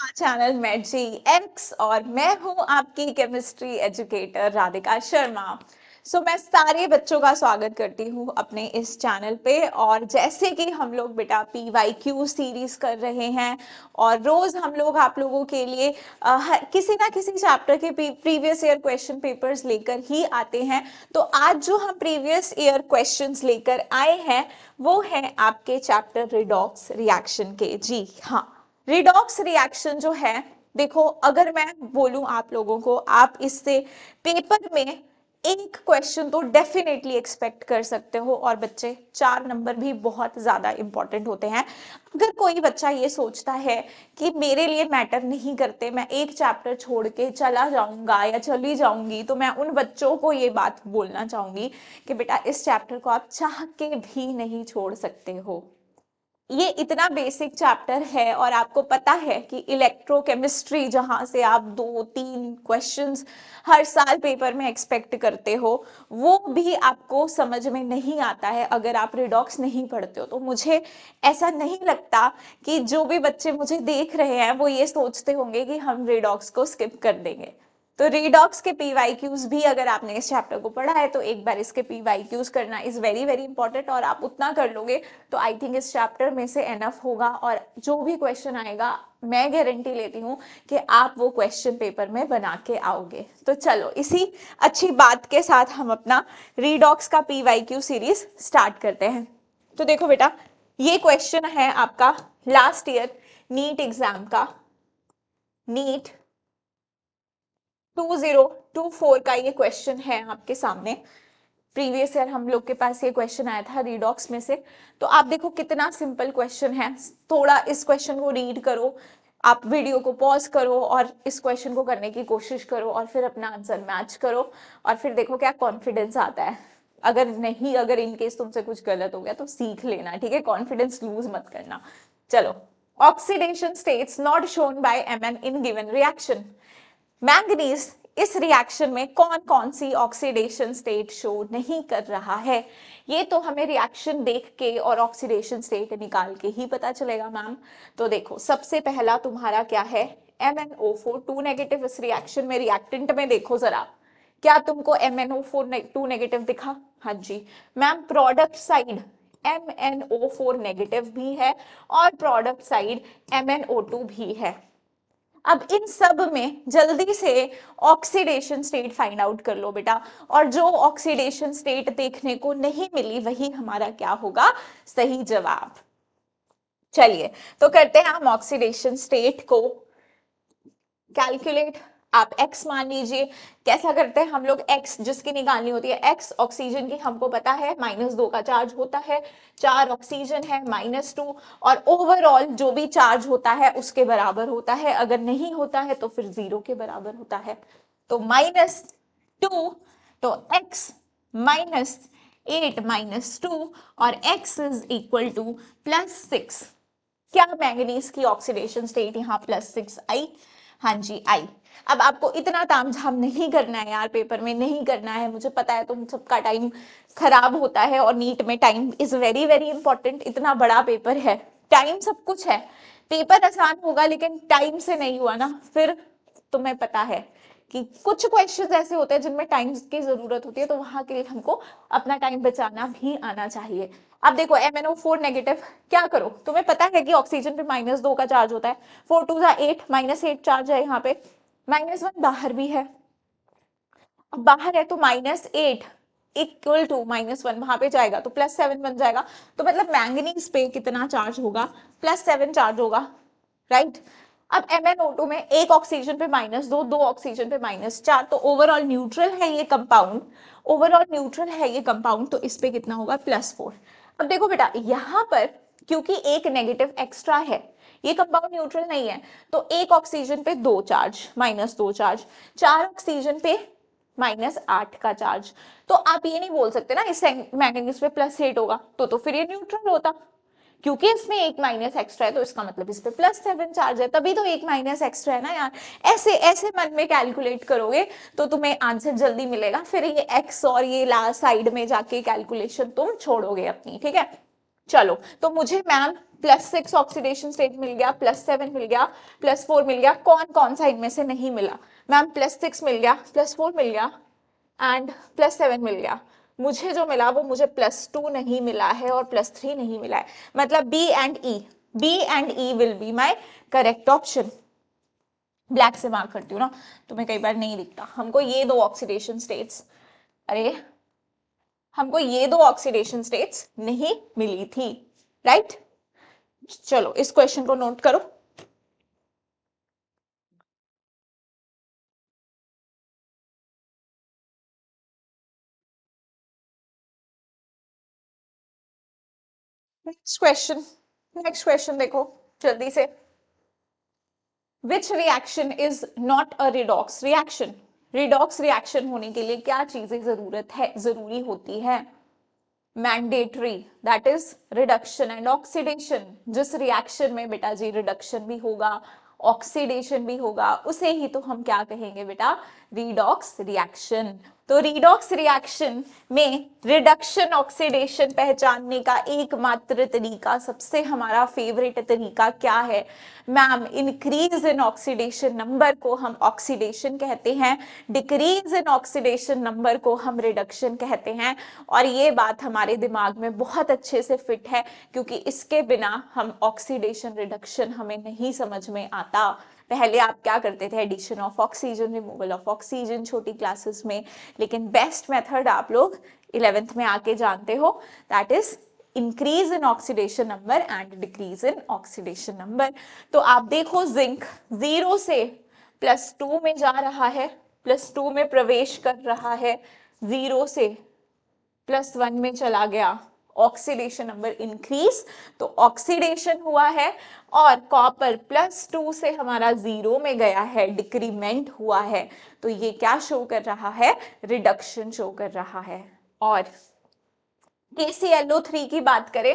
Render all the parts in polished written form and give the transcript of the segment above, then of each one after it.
Channel met जी x और मैं हूं आपकी केमिस्ट्री एजुकेटर राधिका शर्मा। मैं सारे बच्चों का स्वागत करती हूं अपने इस चैनल पे। और जैसे कि हम लोग बेटा PYQ सीरीज कर रहे हैं और रोज हम लोग आप लोगों के लिए किसी ना किसी चैप्टर के प्रीवियस ईयर क्वेश्चन पेपर्स लेकर ही आते हैं। तो आज जो हम प्रीवियस ईयर क्वेश्चंस लेकर आए हैं वो है आपके चैप्टर रिडॉक्स रिएक्शन के। जी हाँ, रिडॉक्स रिएक्शन जो है, देखो अगर मैं बोलूं आप लोगों को, आप इससे पेपर में एक क्वेश्चन तो डेफिनेटली एक्सपेक्ट कर सकते हो। और बच्चे 4 नंबर भी बहुत ज्यादा इंपॉर्टेंट होते हैं। अगर कोई बच्चा ये सोचता है कि मेरे लिए मैटर नहीं करते, मैं एक चैप्टर छोड़ के चला जाऊंगा या चली जाऊंगी, तो मैं उन बच्चों को ये बात बोलना चाहूंगी कि बेटा इस चैप्टर को आप चाह के भी नहीं छोड़ सकते हो। ये इतना बेसिक चैप्टर है और आपको पता है कि इलेक्ट्रोकेमिस्ट्री जहां से आप 2-3 क्वेश्चंस हर साल पेपर में एक्सपेक्ट करते हो, वो भी आपको समझ में नहीं आता है अगर आप रिडॉक्स नहीं पढ़ते हो। तो मुझे ऐसा नहीं लगता कि जो भी बच्चे मुझे देख रहे हैं वो ये सोचते होंगे कि हम रिडॉक्स को स्किप कर देंगे। तो रिडॉक्स के PYQs भी अगर आपने इस चैप्टर को पढ़ा है तो एक बार इसके PYQs करना इज वेरी वेरी इंपॉर्टेंट। और आप उतना कर लोगे तो आई थिंक इस चैप्टर में से एनफ होगा। और जो भी क्वेश्चन आएगा मैं गारंटी लेती हूँ कि आप वो क्वेश्चन पेपर में बना के आओगे। तो चलो इसी अच्छी बात के साथ हम अपना रिडॉक्स का PYQ सीरीज स्टार्ट करते हैं। तो देखो बेटा, ये क्वेश्चन है आपका लास्ट ईयर नीट एग्जाम का, नीट 2024 का ये क्वेश्चन है आपके सामने। प्रीवियस ईयर हम लोग के पास ये क्वेश्चन आया था रिडॉक्स में से। तो आप देखो कितना सिंपल क्वेश्चन है। थोड़ा इस क्वेश्चन को रीड करो, आप वीडियो को पॉज करो और इस क्वेश्चन को करने की कोशिश करो और फिर अपना आंसर मैच करो और फिर देखो क्या कॉन्फिडेंस आता है। अगर इनकेस तुमसे कुछ गलत हो गया तो सीख लेना, ठीक है, कॉन्फिडेंस लूज मत करना। चलो, oxidation states not shown by Mn in given reaction. Manganese इस रिएक्शन में कौन कौन सी ऑक्सीडेशन स्टेट शो नहीं कर रहा है, ये तो हमें रिएक्शन देख के और ऑक्सीडेशन स्टेट निकाल के ही पता चलेगा मैम। तो देखो सबसे पहला तुम्हारा क्या है, MnO4 2 नेगेटिव। इस रिएक्शन में रिएक्टेंट में देखो जरा, क्या तुमको MnO4 2 नेगेटिव दिखा? हाँ जी ma'am. Product side MnO4 negative भी है और प्रोडक्ट साइड MnO2 भी है। अब इन सब में जल्दी से ऑक्सीडेशन स्टेट फाइंड आउट कर लो बेटा। और जो ऑक्सीडेशन स्टेट देखने को नहीं मिली वही हमारा क्या होगा, सही जवाब। चलिए तो करते हैं हम ऑक्सीडेशन स्टेट को कैलकुलेट। आप x मान लीजिए। कैसा करते हैं हम लोग, x जिसकी निकालनी होती है, x ऑक्सीजन की हमको पता है -2 का चार्ज होता है, 4 ऑक्सीजन है -2, और ओवरऑल जो भी चार्ज होता है उसके बराबर होता है। अगर नहीं होता है तो फिर 0 के बराबर होता है। तो -2, तो x -8 -2 और x इज इक्वल टू +6। क्या मैंगनीज की ऑक्सीडेशन स्टेट यहाँ +6 आई? हाँ जी आई। अब आपको इतना तामझाम नहीं करना है यार, पेपर में नहीं करना है। मुझे पता है तुम सबका टाइम खराब होता है और नीट में time is very very important. इतना बड़ा पेपर है, टाइम सब कुछ है। पेपर आसान होगा लेकिन टाइम से नहीं हुआ ना, फिर तुम्हें पता है कि कुछ क्वेश्चंस ऐसे होते हैं जिनमें टाइम की जरूरत होती है, तो वहां के लिए हमको अपना टाइम बचाना भी आना चाहिए। अब देखो MnO4 नेगेटिव, क्या करो, तुम्हें पता है कि ऑक्सीजन पे -2 का चार्ज होता है, 4 2 8 -8 चार्ज है यहाँ पे, -1 बाहर भी है। अब बाहर है तो -8 इक्वल टू -1 वहां पे जाएगा तो +7 बन जाएगा। तो मतलब मैंगनीज पे कितना चार्ज होगा, +7 चार्ज होगा, राइट। अब MnO2 में एक ऑक्सीजन पे -2, 2 ऑक्सीजन पे -4, तो ओवरऑल न्यूट्रल है ये कंपाउंड, ओवरऑल न्यूट्रल है ये कंपाउंड, तो इस पे कितना होगा, +4। अब देखो बेटा यहाँ पर क्योंकि एक नेगेटिव एक्स्ट्रा है, ये कंपाउंड न्यूट्रल नहीं है, तो एक ऑक्सीजन पे 2 चार्ज, -2 चार्ज, 4 ऑक्सीजन पे -8 का चार्ज। तो आप ये नहीं बोल सकते ना इस मैंगनीज पे +8 होगा, तो फिर ये न्यूट्रल होता। क्योंकि इसमें एक माइनस एक्स्ट्रा है तो इसका मतलब इस पे +7 चार्ज है, तभी तो एक माइनस एक्स्ट्रा है ना यार। ऐसे ऐसे मन में कैलकुलेट करोगे तो तुम्हें आंसर जल्दी मिलेगा, फिर ये x और ये लास्ट साइड में जाके कैलकुलेशन तुम छोड़ोगे अपनी, ठीक है। चलो, तो मुझे मैम +6 ऑक्सीडेशन स्टेट मिल गया, +7 मिल गया, +4 मिल गया, कौन कौन सा इनमें से नहीं मिला? मैम +6 मिल गया, +4 मिल गया एंड +7 मिल गया। मुझे जो मिला वो मुझे +2 नहीं मिला है और +3 नहीं मिला है, मतलब B and E will be my correct option. Black से मार्क करती हूँ ना, तुम्हें कई बार नहीं दिखता। हमको ये दो ऑक्सीडेशन स्टेट्स, अरे हमको ये दो ऑक्सीडेशन स्टेट्स नहीं मिली थी, राइट? चलो इस क्वेश्चन को नोट करो। नेक्स्ट क्वेश्चन देखो जल्दी से। Which reaction is not a redox reaction? Redox reaction होने के लिए क्या चीजें जरूरी होती है? Mandatory, that is reduction and oxidation. जिस रिएक्शन में बेटा जी रिडक्शन भी होगा, ऑक्सीडेशन भी होगा, उसे ही तो हम क्या कहेंगे बेटा? Redox reaction. तो रिडॉक्स रिएक्शन में रिडक्शन ऑक्सीडेशन पहचानने का एकमात्र तरीका, सबसे हमारा फेवरेट तरीका क्या है ma'am? Increase in oxidation number को हम ऑक्सीडेशन कहते हैं, डिक्रीज इन ऑक्सीडेशन नंबर को हम रिडक्शन कहते हैं। और ये बात हमारे दिमाग में बहुत अच्छे से फिट है, क्योंकि इसके बिना हम ऑक्सीडेशन रिडक्शन हमें नहीं समझ में आता। पहले आप क्या करते थे? Addition of oxygen, removal of oxygen छोटी क्लासेस में, लेकिन बेस्ट मेथड आप लोग 11th में आके जानते हो, that is increase in oxidation number and decrease in oxidation number. तो आप देखो जिंक 0 से +2 में जा रहा है, +2 में प्रवेश कर रहा है, 0 से +1 में चला गया, ऑक्सीडेशन नंबर इंक्रीज, तो ऑक्सीडेशन हुआ है। और कॉपर +2 से हमारा 0 में गया है, डिक्रीमेंट हुआ है, तो ये क्या शो कर रहा है? रिडक्शन शो कर रहा है। और KClO3 की बात करें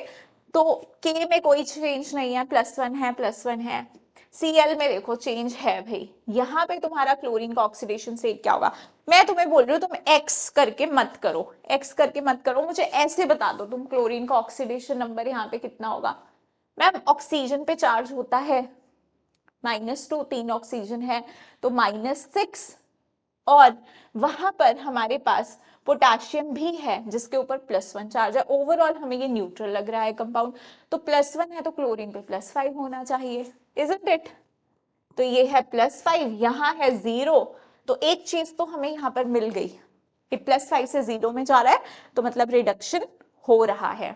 तो K में कोई चेंज नहीं है, +1 है, +1 है। Cl में देखो चेंज है भाई, यहाँ पे तुम्हारा क्लोरीन का ऑक्सीडेशन स्टेट क्या होगा? मैं तुम्हें बोल रही हूँ तुम X करके मत करो, X करके मत करो, मुझे ऐसे बता दो तुम क्लोरीन का ऑक्सीडेशन नंबर यहाँ पे कितना होगा? मैम ऑक्सीजन पे चार्ज होता है -2, 3 ऑक्सीजन है तो -6, और वहां पर हमारे पास पोटेशियम भी है जिसके ऊपर +1 चार्ज है। ओवरऑल हमें ये न्यूट्रल लग रहा है कंपाउंड, तो +1 है तो क्लोरीन पे +5 होना चाहिए, इजंट इट? तो ये है +5, यहाँ है 0, तो एक चीज तो हमें यहाँ पर मिल गई कि +5 से 0 में जा रहा है, तो मतलब रिडक्शन हो रहा है।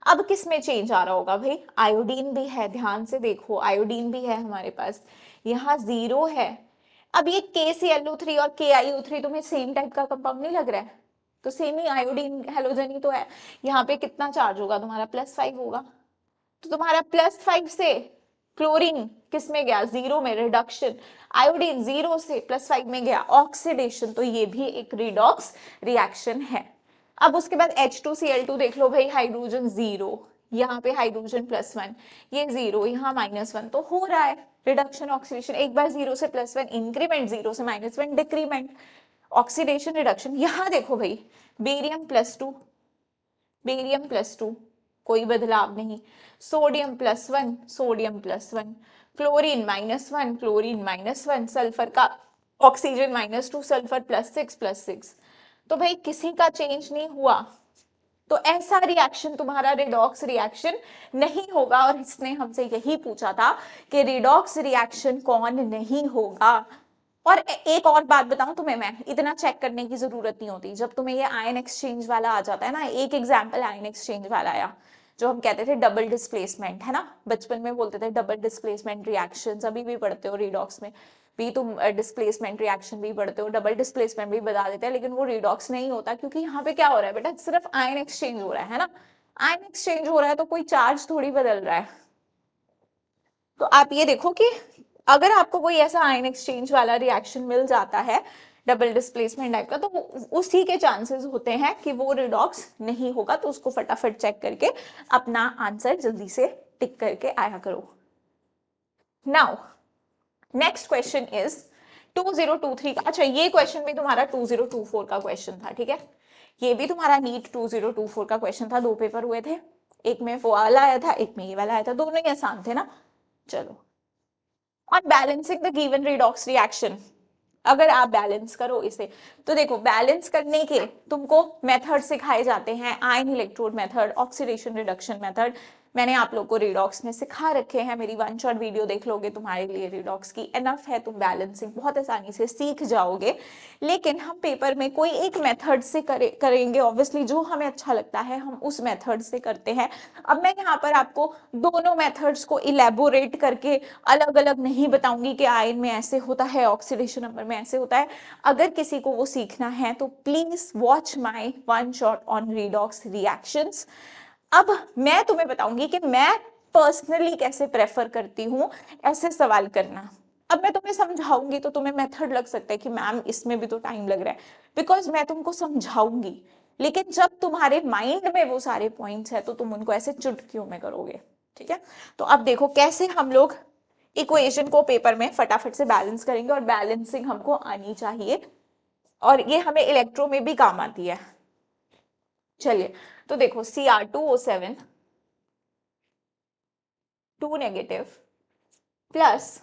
अब किस में चेंज आ रहा होगा भाई? आयोडीन भी है, ध्यान से देखो आयोडीन भी है हमारे पास, यहाँ 0 है। अब ये KClO3 और KiO3 तुम्हें सेम टाइप का कंपाउंड नहीं लग रहा है? तो सेम ही आयोडीन हेलोजन ही तो है। यहाँ पे कितना चार्ज होगा तुम्हारा? +5 होगा। तो तुम्हारा +5 से क्लोरीन किस में गया? 0 में, रिडक्शन। आयोडीन 0 से +5 में गया, ऑक्सीडेशन। तो ये भी एक रिडॉक्स रिएक्शन है। अब उसके बाद H2Cl2 देख लो भाई, हाइड्रोजन 0, यहाँ पे हाइड्रोजन +1, ये 0, यहाँ -1, तो हो रहा है रिडक्शन ऑक्सीडेशन। एक बार 0 से +1 इंक्रीमेंट, 0 से -1 डिक्रीमेंट, ऑक्सीडेशन रिडक्शन। यहाँ देखो भाई, बेरियम +2 कोई बदलाव नहीं, sodium +1 sodium +1, chlorine -1 chlorine -1, sulphur का ऑक्सीजन -2, सल्फर +6 तो भाई किसी का चेंज नहीं हुआ। तो ऐसा रिएक्शन तुम्हारा रिडॉक्स रिएक्शन नहीं होगा। और इसने हमसे यही पूछा था कि रिडॉक्स रिएक्शन कौन नहीं होगा। और एक और बात बताऊं तुम्हें, मैं इतना चेक करने की जरूरत नहीं होती। जब तुम्हें ये आयन एक्सचेंज वाला आ जाता है ना, एक एग्जाम्पल आयन एक्सचेंज वाला आया, जो हम कहते थे डबल डिस्प्लेसमेंट, है ना, बचपन में बोलते थे डबल डिस्प्लेसमेंट रिएक्शन, अभी भी पढ़ते हो रिडॉक्स में भी तुम डिस्प्लेसमेंट रिएक्शन भी पढ़ते हो, डबल डिस्प्लेसमेंट भी बता देते हैं, लेकिन वो रिडॉक्स नहीं होता, क्योंकि यहाँ पे क्या हो रहा है बेटा? सिर्फ आयन एक्सचेंज हो रहा है ना, आयन एक्सचेंज हो रहा है तो कोई चार्ज थोड़ी बदल रहा है। तो आप ये देखो कि अगर आपको कोई ऐसा आयन एक्सचेंज वाला रिएक्शन मिल जाता है डबल डिस्प्लेसमेंट टाइप का, तो उसी के चांसेस होते हैं कि वो रिडॉक्स नहीं होगा। तो उसको फटाफट चेक करके अपना आंसर जल्दी से टिक करके आया करो। नाउ नेक्स्ट क्वेश्चन इज 2023 का। अच्छा, ये क्वेश्चन भी तुम्हारा 2024 का क्वेश्चन था, ठीक है? ये भी तुम्हारा नीट 2024 का क्वेश्चन था, 2 पेपर हुए थे। एक में वो वाला आया था, एक में ये वाला आया था, दोनों ही आसान थे ना। चलो, on balancing the given redox reaction, अगर आप बैलेंस करो इसे, तो देखो बैलेंस करने के तुमको मेथड सिखाए जाते हैं, ion electrode method, oxidation reduction method, मैंने आप लोग को रिडॉक्स में सिखा रखे हैं, मेरी वन शॉट वीडियो देख लोगे तुम्हारे लिए रिडॉक्स की एनफ है, तुम बैलेंसिंग बहुत आसानी से सीख जाओगे। लेकिन हम पेपर में कोई एक मेथड से करेंगे, ऑब्वियसली जो हमें अच्छा लगता है हम उस मेथड से करते हैं। अब मैं यहाँ पर आपको दोनों मेथड्स को इलेबोरेट करके अलग अलग नहीं बताऊंगी कि आयन में ऐसे होता है, ऑक्सीडेशन नंबर में ऐसे होता है। अगर किसी को वो सीखना है तो please watch my one shot on redox reactions. अब मैं तुम्हें बताऊंगी कि मैं पर्सनली कैसे प्रेफर करती हूँ ऐसे सवाल करना। अब मैं तुम्हें समझाऊंगी तो तुम्हें मेथड लग सकता है कि मैम इसमें भी तो टाइम लग रहा है, बिकॉज मैं तुमको समझाऊंगी, लेकिन जब तुम्हारे माइंड में वो सारे पॉइंट्स है तो तुम उनको ऐसे चुटकियों में करोगे। ठीक है, तो अब देखो कैसे हम लोग इक्वेशन को पेपर में फटाफट से बैलेंस करेंगे, और बैलेंसिंग हमको आनी चाहिए, और ये हमें इलेक्ट्रो में भी काम आती है। चलिए, तो देखो Cr2O7 2 negative plus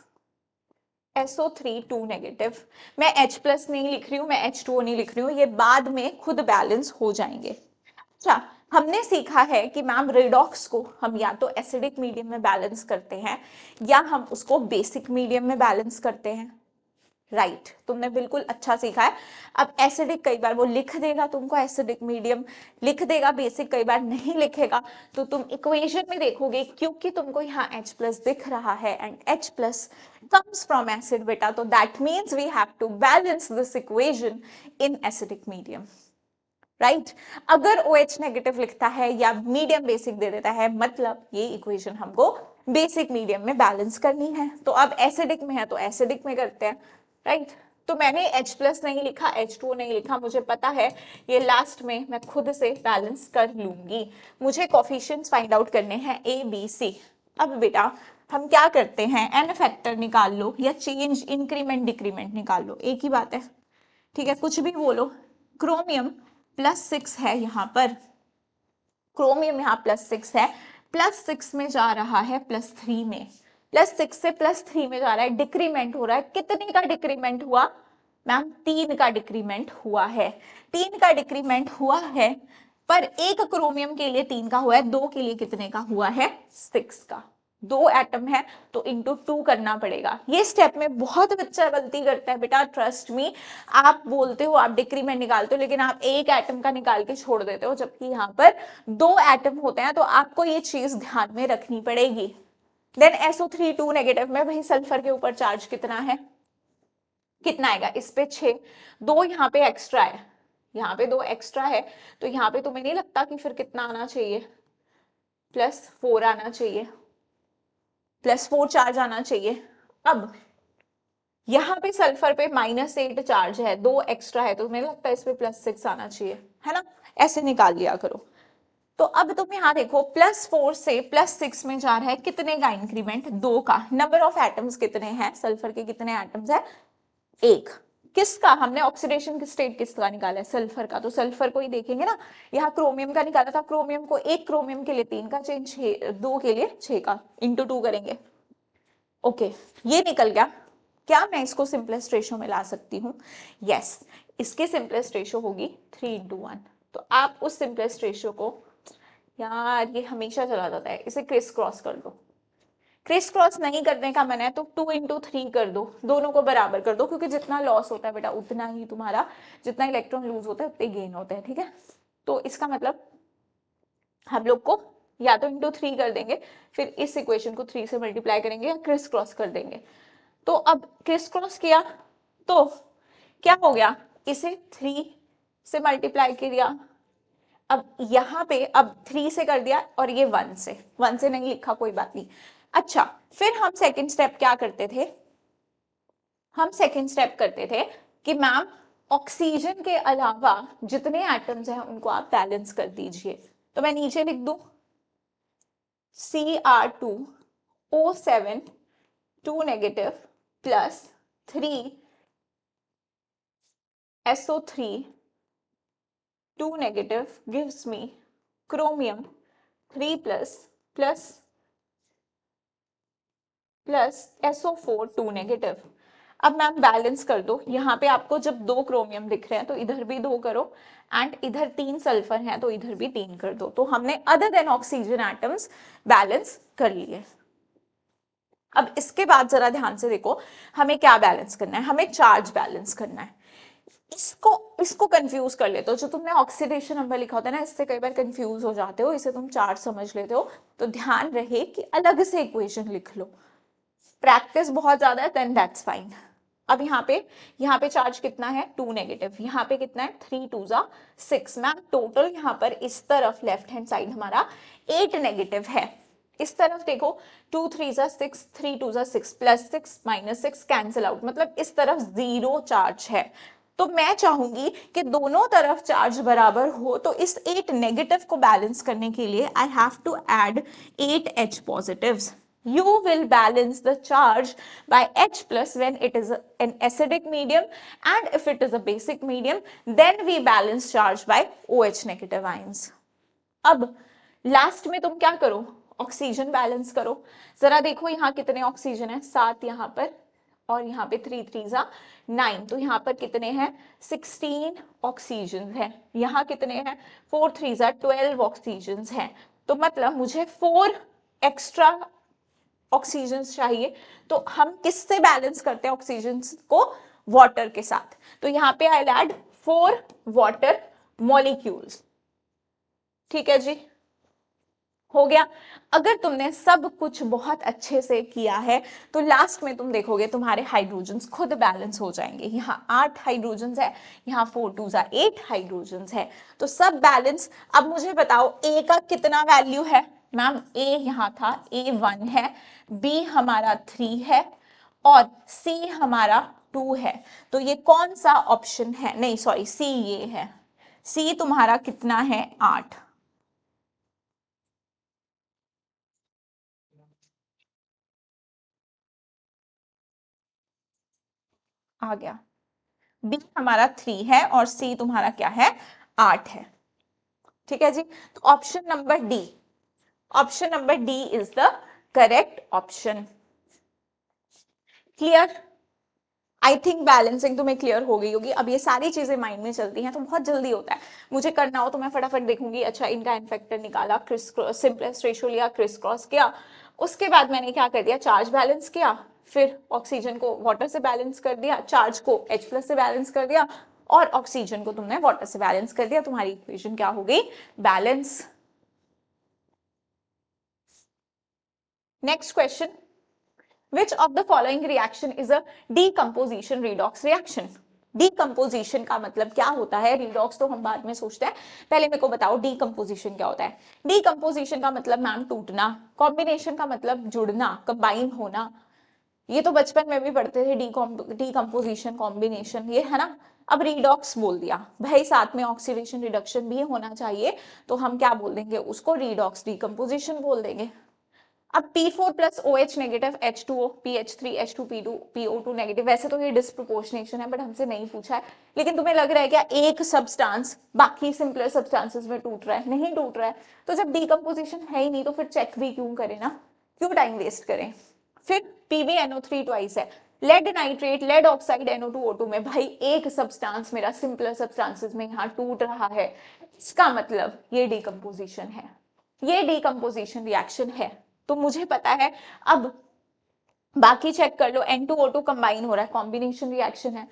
SO3 2 negative, मैं H प्लस नहीं लिख रही हूँ, मैं H2O नहीं लिख रही हूँ, ये बाद में खुद बैलेंस हो जाएंगे। अच्छा, हमने सीखा है कि मैम रिडॉक्स को हम या तो एसिडिक मीडियम में बैलेंस करते हैं या हम उसको बेसिक मीडियम में बैलेंस करते हैं। राइट, तुमने बिल्कुल अच्छा सीखा है। अब एसिडिक कई बार वो लिख देगा तुमको एसिडिक मीडियम, लिख देगा बेसिक कई बार नहीं लिखेगा, तो तुम इक्वेशन में देखोगे क्योंकि तुमको यहाँ H प्लस दिख रहा है and H plus comes from acid beta, तो that means we have to balance this equation in acidic medium, right अगर OH नेगेटिव लिखता है या मीडियम बेसिक दे देता है, मतलब ये इक्वेशन हमको बेसिक मीडियम में बैलेंस करनी है। तो अब एसिडिक में है तो एसिडिक में करते हैं, राइट। तो मैंने H प्लस नहीं लिखा, H2O नहीं लिखा, मुझे पता है ये लास्ट में मैं खुद से बैलेंस कर लूंगी। मुझे कोफिशिएंट्स फाइंड आउट करने हैं ABC। अब बेटा हम क्या करते हैं, एन फैक्टर निकाल लो या चेंज इंक्रीमेंट डिक्रीमेंट निकाल लो, एक ही बात है। ठीक है, कुछ भी बोलो। क्रोमियम +6 है यहाँ पर, क्रोमियम यहाँ +6 है, +6 में जा रहा है +3 में, +6 से +3 में जा रहा है, डिक्रीमेंट हो रहा है। कितने का डिक्रीमेंट हुआ मैम? 3 का डिक्रीमेंट हुआ है, 3 का डिक्रीमेंट हुआ है, पर एक क्रोमियम के लिए 3 का हुआ है, 2 के लिए कितने का हुआ है? 6 का। 2 एटम है तो इंटू 2 करना पड़ेगा। ये स्टेप में बहुत बच्चा गलती करता है बेटा, ट्रस्ट मी। आप बोलते हो आप डिक्रीमेंट निकालते हो, लेकिन आप एक एटम का निकाल के छोड़ देते हो, जबकि यहाँ पर 2 एटम होते हैं, तो आपको ये चीज ध्यान में रखनी पड़ेगी। देन SO3 2 नेगेटिव में वही सल्फर के ऊपर चार्ज कितना है, कितना आएगा? इस पे 6, 2 यहाँ पे एक्स्ट्रा है, यहाँ पे 2 एक्स्ट्रा है, तो यहाँ पे तुम्हें नहीं लगता कि फिर कितना आना चाहिए? +4 आना चाहिए, +4 चार्ज आना चाहिए। अब यहाँ पे सल्फर पे -8 चार्ज है, 2 एक्स्ट्रा है, तो मुझे लगता है इस पे +6 आना चाहिए, है ना? ऐसे निकाल लिया करो। तो अब तुम यहाँ देखो +4 से +6 में जा रहा है, कितने का इंक्रीमेंट? 2 का। नंबर ऑफ एटम्स कितने हैं सल्फर के? कितने एटम्स है? 1। किसका? हमने ऑक्सीडेशन की स्टेट किसका निकाला है? सल्फर का, तो सल्फर को ही देखेंगे ना। यहाँ क्रोमियम का निकाला था, क्रोमियम को, एक क्रोमियम के लिए 3 का चेंज, 2 के लिए 6 का, इंटू 2 करेंगे। ओके, ये निकल गया। क्या मैं इसको सिंपलेस्ट रेशो में ला सकती हूँ? यस, इसकी सिंपलेस्ट रेशो होगी 3:1। तो आप उस सिंपलेस्ट रेशो को, यार ये हमेशा चला जाता है, इसे क्रिस क्रॉस कर दो। क्रिस क्रॉस नहीं करने का मन है तो 2 × 3 कर दो, दोनों को बराबर कर दो, क्योंकि जितना लॉस होता है बेटा उतना ही तुम्हारा, जितना इलेक्ट्रॉन लूज होता है उतने गेन होते हैं। ठीक है, तो इसका मतलब हम लोग को या तो × 3 कर देंगे, फिर इस इक्वेशन को 3 से मल्टीप्लाई करेंगे, या क्रिस क्रॉस कर देंगे। तो अब क्रिस क्रॉस किया तो क्या हो गया, इसे 3 से मल्टीप्लाई किया, अब यहाँ पे अब 3 से कर दिया, और ये 1 से, 1 से नहीं लिखा, कोई बात नहीं। अच्छा, फिर हम सेकंड स्टेप क्या करते थे? हम सेकंड स्टेप करते थे कि मैम ऑक्सीजन के अलावा जितने एटम्स हैं उनको आप बैलेंस कर दीजिए। तो मैं नीचे लिख दूं Cr2O7 2 negative plus 3 SO3 2 negative gives me chromium 3 plus plus plus SO4 2 negative. अब मैम बैलेंस कर दो, यहाँ पे आपको जब 2 क्रोमियम दिख रहे हैं तो इधर भी 2 करो, एंड इधर 3 सल्फर है तो इधर भी 3 कर दो। तो हमने other than oxygen atoms balance कर लिए। अब इसके बाद जरा ध्यान से देखो, हमें क्या बैलेंस करना है, हमें चार्ज बैलेंस करना है। इसको इसको कंफ्यूज कर लेते हो, जो तुमने ऑक्सीडेशन नंबर लिखा होता है ना, इससे कई बार कंफ्यूज हो जाते हो, इसे तुम चार्ज समझ लेते हो। तो ध्यान रहे कि अलग से इक्वेशन लिख लो, प्रैक्टिस बहुत ज्यादा है देन दैट्स फाइन। अब यहाँ पे चार्ज कितना है 2 नेगेटिव, यहाँ पे कितना है 3 2 जा 6। मैम टोटल यहाँ पर इस तरफ लेफ्ट हैंड साइड हमारा 8 नेगेटिव है। इस तरफ देखो 2 3 जा 6, 3 2 जा 6, प्लस 6 माइनस 6 कैंसिल आउट, मतलब इस तरफ 0 चार्ज है। तो मैं चाहूंगी कि दोनों तरफ चार्ज बराबर हो, तो इस 8 नेगेटिव को बैलेंस करने के लिए I have to add 8 H positives. You will balance the charge by H plus when it is an acidic medium, and if it is a basic medium, then we balance charge by OH negative ions. अब last में तुम क्या करो, oxygen balance करो। जरा देखो यहाँ कितने ऑक्सीजन है, 7 यहाँ पर, और यहाँ पे 3 3 जा 9, तो यहाँ पर कितने हैं 16 ऑक्सीजन है। यहाँ कितने हैं 4 3 जा 12 ऑक्सीजन है। तो मतलब मुझे 4 एक्स्ट्रा ऑक्सीजन चाहिए। तो हम किससे बैलेंस करते हैं ऑक्सीजन को, वाटर के साथ। तो यहाँ पे आई ऐड 4 वाटर मॉलिक्यूल्स। ठीक है जी, हो गया। अगर तुमने सब कुछ बहुत अच्छे से किया है तो लास्ट में तुम देखोगे तुम्हारे हाइड्रोजन्स खुद बैलेंस हो जाएंगे। यहाँ 8 हाइड्रोजन्स है, यहाँ 4 2 जा 8 हाइड्रोजन्स है, तो सब बैलेंस। अब मुझे बताओ ए का कितना वैल्यू है। मैम ए यहाँ था A1 है, बी हमारा 3 है, और सी हमारा 2 है। तो ये कौन सा ऑप्शन है, नहीं सॉरी सी ये है, सी तुम्हारा कितना है 8। आ गया, बी हमारा 3 है और सी तुम्हारा क्या है 8 है। ठीक है जी, तो option number D, option number D is the correct option. Clear, I think balancing तुम्हें क्लियर हो गई होगी। अब ये सारी चीजें माइंड में चलती हैं तो बहुत जल्दी होता है, मुझे करना हो तो मैं फटाफट देखूंगी, अच्छा इनका इन्फेक्टर निकाला, क्रिस सिंपलेस्ट रेशियो लिया, क्रिस क्रॉस किया, उसके बाद मैंने क्या कर दिया चार्ज बैलेंस किया, फिर ऑक्सीजन को वाटर से बैलेंस कर दिया, चार्ज को H प्लस से बैलेंस कर दिया, और ऑक्सीजन को तुमने वाटर से बैलेंस कर दिया, तुम्हारी इक्वेशन क्या हो गई balance. Next question, Which of the following reaction is a decomposition redox reaction? Decomposition का मतलब क्या होता है, redox तो हम बाद में सोचते हैं, पहले मेरे को बताओ decomposition क्या होता है। Decomposition का मतलब मैम टूटना, combination का मतलब जुड़ना, combine होना, ये तो बचपन में भी पढ़ते थे, decomposition combination, ये है ना। अब redox बोल दिया भाई, साथ में oxidation reduction भी होना चाहिए, तो हम क्या बोल देंगे उसको, redox decomposition बोल देंगे। अब P4 plus OH negative H2O PH3 H2P2 PO2 negative, वैसे तो ये डिस्प्रोपोर्शनेशन है बट हमसे नहीं पूछा है, लेकिन तुम्हें लग रहा है क्या एक सब्सटेंस बाकी सिंपलर सब्सटेंसेस में टूट रहा है, नहीं टूट रहा है। तो जब डीकम्पोजिशन है ही नहीं तो फिर चेक भी क्यों करें ना, क्यों टाइम वेस्ट करें। फिर PbNO3 ट्वाइस है, lead nitrate lead oxide NO2O2 में भाई एक सब्सटेंस मेरा सिंपलर सब्सटेंसेस में यहाँ टूट रहा है, इसका मतलब ये डीकम्पोजिशन है, ये डीकम्पोजिशन रिएक्शन है। तो मुझे पता है, अब बाकी चेक कर लो, N2O2 कंबाइन हो रहा है, कॉम्बिनेशन रिएक्शन है,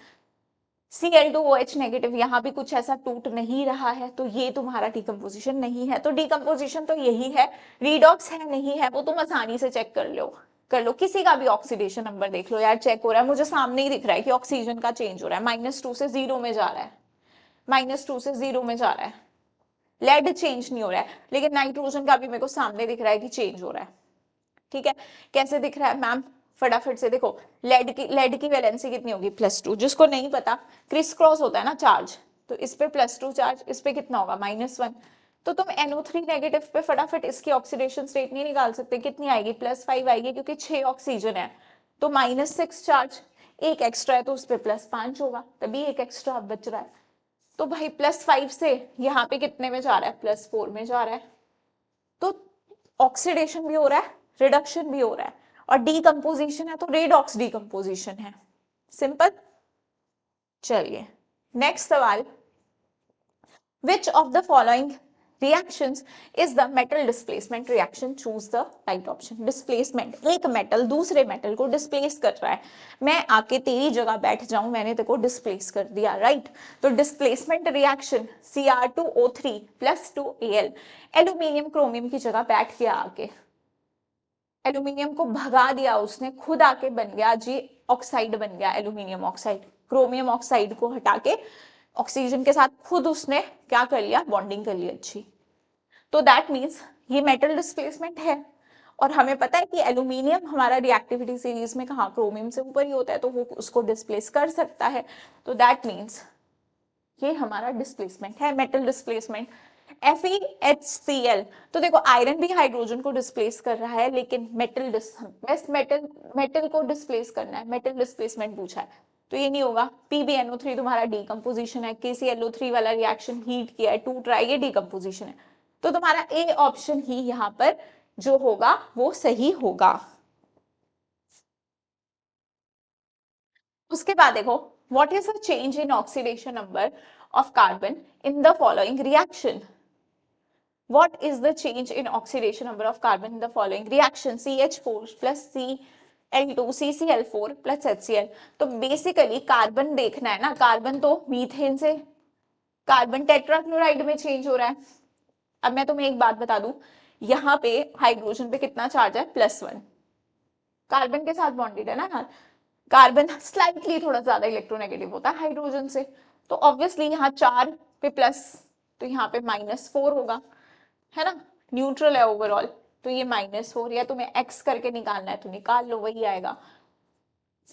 Cl2OH नेगेटिव, यहाँ भी कुछ ऐसा टूट नहीं रहा है, तो ये तुम्हारा डीकम्पोजिशन नहीं है। तो डीकम्पोजिशन तो यही है, रीडॉक्स है नहीं है वो तुम आसानी से चेक कर लो, किसी का भी ऑक्सीडेशन नंबर देख लो यार, चेक हो रहा है, मुझे सामने ही दिख रहा है कि ऑक्सीजन का चेंज हो रहा है, -2 से 0 में जा रहा है, -2 से 0 में जा रहा है। लेड चेंज नहीं हो रहा है, लेकिन नाइट्रोजन का भी मेरे को सामने दिख रहा है कि चेंज हो रहा है। ठीक है, कैसे दिख रहा है मैम, फटाफट से देखो, लेड की वैलेंसी कितनी होगी +2, जिसको नहीं पता क्रिस क्रॉस होता है ना चार्ज, तो इस पे +2 चार्ज, इस पे कितना होगा -1, तो तुम NO3 नेगेटिव पे फटाफट इसकी ऑक्सीडेशन स्टेट नहीं निकाल सकते, कितनी आएगी +5 आएगी, क्योंकि 6 ऑक्सीजन है, तो -6 चार्ज, एक एक्स्ट्रा है तो उस पर +5 होगा, तभी एक एक्स्ट्रा बच रहा है। तो भाई +5 से यहाँ पे कितने में जा रहा है, +4 में जा रहा है। तो ऑक्सीडेशन भी हो रहा है, रिडक्शन भी हो रहा है, और डीकंपोजिशन है तो रेडॉक्स डीकंपोजिशन है। सिंपल। चलिए नेक्स्ट सवाल, which of the following reactions is the metal displacement reaction? choose the right option. displacement, एक मेटल दूसरे मेटल को डिस्प्लेस कर रहा है, मैं आके तेरी जगह बैठ जाऊं, मैंने तेरे को डिस्प्लेस कर दिया, राइट? तो displacement reaction Cr2O3 plus 2Al, aluminium chromium की जगह बैठ गया आके, एल्यूमिनियम को भगा दिया उसने, खुद आके बन गया जी ऑक्साइड बन गया, एल्यूमिनियम ऑक्साइड, क्रोमियम ऑक्साइड को हटा के ऑक्सीजन के साथ खुद उसने क्या कर लिया, बॉन्डिंग कर ली अच्छी। तो दैट मीन्स ये मेटल डिस्प्लेसमेंट है, और हमें पता है कि एल्यूमिनियम हमारा रिएक्टिविटी सीरीज में कहा क्रोमियम से ऊपर ही होता है, तो वो उसको डिस्प्लेस कर सकता है। तो दैट मीन्स ये हमारा डिस्प्लेसमेंट है, मेटल डिस्प्लेसमेंट। FeHCl, तो देखो आयरन भी हाइड्रोजन को डिस्प्लेस कर रहा है, लेकिन मेटल को डिस्प्लेस करना है, मेटल डिस्प्लेसमेंट पूछा है, तो ये नहीं होगा। PbNO3 तुम्हारा डीकंपोजिशन है, KClO3 वाला रिएक्शन हीट किया है, टूट रहा है, ये डीकंपोजिशन है, तो तुम्हारा ए ऑप्शन ही यहाँ पर जो होगा वो सही होगा। उसके बाद देखो, what is the change in oxidation number of carbon in the following reaction? What is the change in oxidation number of carbon in the following reaction? CH4 plus Cl2 CCl4 plus HCl। तो basically carbon देखना है ना, carbon तो methane से carbon tetrachloride में change हो रहा है। अब मैं तुम्हें एक बात बता दूं, यहाँ पे हाइड्रोजन पे कितना चार्ज है, +1, कार्बन के साथ बॉन्डेड है ना यार, कार्बन स्लाइटली थोड़ा ज्यादा इलेक्ट्रोनेगेटिव होता है हाइड्रोजन से, तो ऑब्वियसली यहाँ 4 पे प्लस, तो यहाँ पे -4 होगा, है ना, न्यूट्रल है ओवरऑल, तो ये -4, या तुम्हें x करके निकालना है तो निकाल लो, वही आएगा।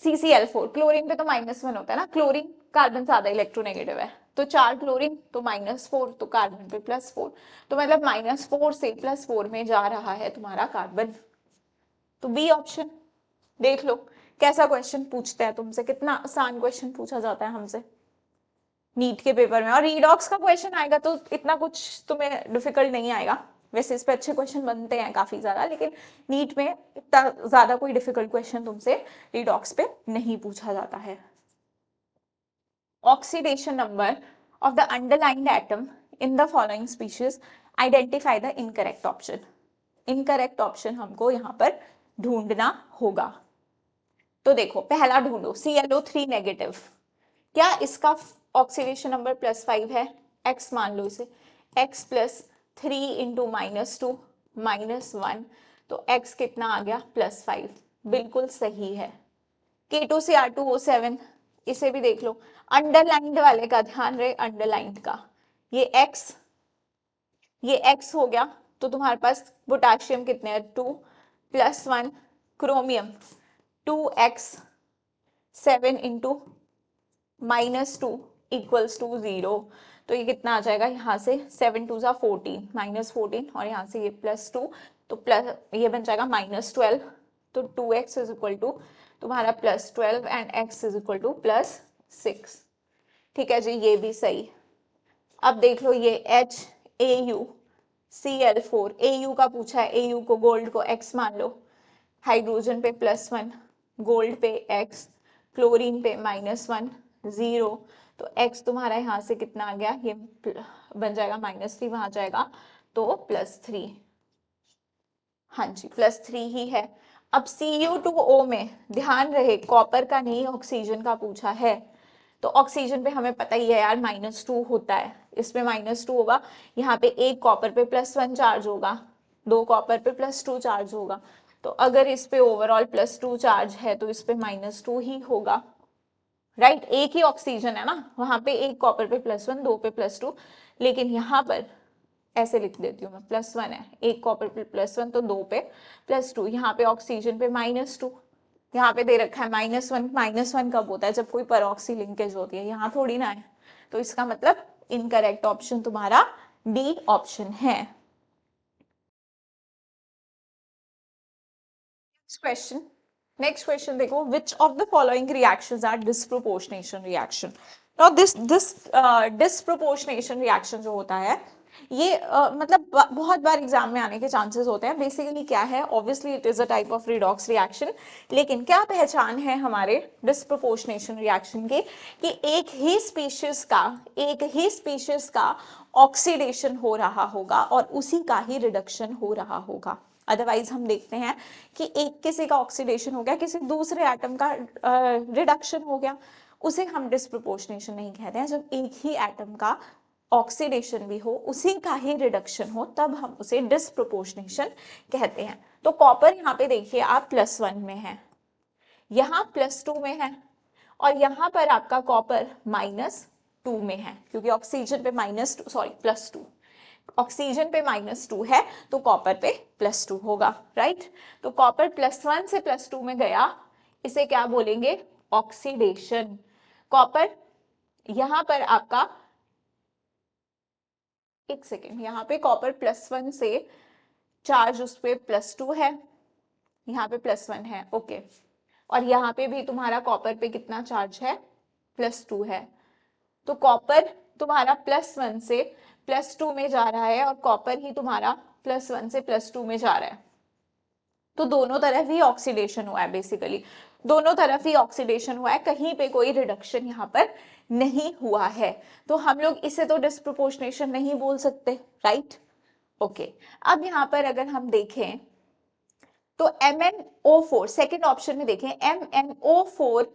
CCl4, क्लोरीन पे तो -1 होता है ना, क्लोरीन कार्बन ज्यादा इलेक्ट्रोनेगेटिव है, तो 4 क्लोरीन तो -4, तो कार्बन पे +4, तो मतलब -4 से +4 में जा रहा है तुम्हारा कार्बन। तो बी ऑप्शन देख लो कैसा क्वेश्चन पूछते हैं तुमसे, कितना आसान क्वेश्चन पूछा जाता है हमसे नीट के पेपर में, और रीडॉक्स का क्वेश्चन आएगा तो इतना कुछ तुम्हें डिफिकल्ट नहीं आएगा, वैसे इस पे अच्छे क्वेश्चन बनते हैं काफी ज्यादा, लेकिन नीट में इतना ज्यादा कोई डिफिकल्ट क्वेश्चन तुमसे रीडॉक्स पे नहीं पूछा जाता है। Oxidation number of the underlined atom in the following species, identify the incorrect option. Incorrect option हमको यहाँ पर ढूंढना होगा। तो देखो पहला ढूंढो, ClO3 नेगेटिव, क्या इसका ऑक्सीडेशन नंबर +5 है, x मान लो इसे, x + 3 इंटू -2 -1, तो x कितना आ गया, +5, बिल्कुल सही है। K2Cr2O7, इसे भी देख लो, अंडरलाइंड वाले का ध्यान रहे, अंडरलाइंड का, ये x हो गया, तो तुम्हारे पास पोटाशियम कितने हैं, 2 + 1, क्रोमियम 2x 7 इंटू -2 = 0, तो ये कितना आ जाएगा, यहाँ से 7 2 = 14, -14, और यहाँ से ये +2, तो प्लस ये बन जाएगा -12, तो 2x = तुम्हारा +12 एंड x = +6। ठीक है जी, ये भी सही। अब देख लो ये HAU Cl4, Au का पूछा है, Au को गोल्ड को x मान लो, हाइड्रोजन पे +1, गोल्ड पे x, क्लोरीन पे -1 0, तो x तुम्हारा यहाँ से कितना आ गया, ये बन जाएगा -3, वहां जाएगा तो +3, हाँ जी +3 ही है। अब Cu2O में ध्यान रहे कॉपर का नहीं ऑक्सीजन का पूछा है, तो ऑक्सीजन पे हमें पता ही है यार -2 होता है, इसमें -2 होगा, यहाँ पे एक कॉपर पे +1 चार्ज होगा, 2 कॉपर पे +2 चार्ज होगा, तो अगर इस पे ओवरऑल +2 चार्ज है तो इस पे -2 ही होगा, राइट? एक ही ऑक्सीजन है ना, वहां पे एक कॉपर पे +1, 2 पे +2, लेकिन यहाँ पर ऐसे लिख देती हूँ मैं, +1 है, एक कॉपर पे +1 तो 2 पे +2, यहाँ पे ऑक्सीजन पे -2, यहाँ पे दे रखा है -1, -1 कब होता है, जब कोई परऑक्सी लिंकेज होती है, यहाँ थोड़ी ना है, तो इसका मतलब इनकरेक्ट ऑप्शन तुम्हारा डी ऑप्शन है। नेक्स्ट क्वेश्चन देखो, which of the following reactions are disproportionation reaction? now this disproportionation reaction जो होता है, ये मतलब बहुत बार एग्जाम में आने के चांसेस होते हैं। बेसिकली क्या है, obviously it is a type of redox reaction, लेकिन क्या पहचान है हमारे डिस्प्रोपोर्शनेशन रिएक्शन के कि एक ही स्पीशीज का ऑक्सीडेशन हो रहा होगा और उसी का ही रिडक्शन हो रहा होगा। अदरवाइज हम देखते हैं कि एक किसी का ऑक्सीडेशन हो गया, किसी दूसरे एटम का रिडक्शन हो गया, उसे हम डिस्प्रोपोर्शनेशन नहीं कहते हैं। जब एक ही एटम का ऑक्सीडेशन भी हो, उसी का ही रिडक्शन हो, तब हम उसे डिस्प्रोपोर्शनेशन कहते हैं। तो कॉपर यहाँ पे देखिए आप +1 में है, यहाँ +2 में है, और यहाँ पर आपका कॉपर -2 में है, क्योंकि ऑक्सीजन पे +2 ऑक्सीजन पे -2 है, तो कॉपर पे +2 होगा, राइट। तो कॉपर +1 से +2 में गया, इसे क्या बोलेंगे, ऑक्सीडेशन। कॉपर यहाँ पर आपका, एक सेकेंड, यहाँ पे कॉपर +1 से चार्ज उस पे +2 है, यहाँ पे +1 है, ओके। और यहाँ पे भी तुम्हारा कॉपर पे कितना चार्ज है, +2 है। तो कॉपर तुम्हारा +1 से +2 में जा रहा है, और कॉपर ही तुम्हारा +1 से +2 में जा रहा है। तो दोनों तरफ ही ऑक्सीडेशन हुआ है, बेसिकली दोनों तरफ ही ऑक्सीडेशन हुआ है, कहीं पे कोई रिडक्शन यहाँ पर नहीं हुआ है। तो हम लोग इसे तो डिस्प्रोपोर्शनेशन नहीं बोल सकते, राइट। ओके, अब यहाँ पर अगर हम देखें तो MnO4 सेकेंड ऑप्शन में देखें, MnO4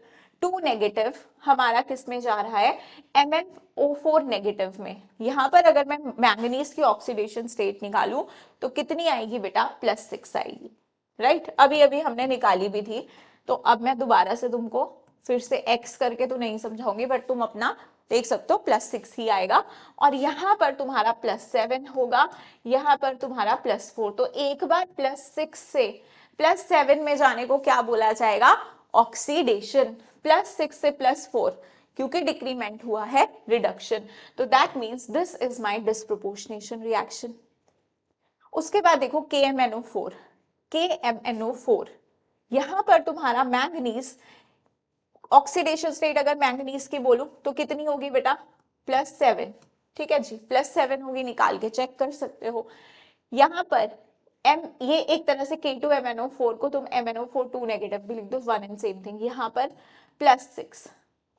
2 नेगेटिव हमारा किस में जा रहा है, MnO4 नेगेटिव में। यहां पर अगर मैं मैंगनीज की ऑक्सीडेशन स्टेट निकालूं तो कितनी आएगी बेटा, +6 आएगी, राइट। अभी अभी हमने निकाली भी थी, तो अब मैं दोबारा से तुमको फिर से एक्स करके तो नहीं समझाऊंगी, बट तुम अपना देख सकते हो, +6 ही आएगा। और यहाँ पर तुम्हारा +7 होगा, यहाँ पर तुम्हारा +4। तो एक बार +6 से +7 में जाने को क्या बोला जाएगा, ऑक्सीडेशन। +6 से +4 क्योंकि डिक्रीमेंट हुआ है, रिडक्शन। तो that means this is my disproportionation reaction. उसके बाद देखो KMnO4 यहां पर तुम्हारा मैंगनीज ऑक्सीडेशन स्टेट, अगर मैंगनीज की बोलूं तो कितनी होगी बेटा, +7, ठीक है जी, +7 होगी, निकाल के चेक कर सकते हो। यहाँ पर ये एक तरह से K2MnO4 को तुम MnO4 2 नेगेटिव भी लिख दो, वन एंड सेम थिंग। यहाँ पर +6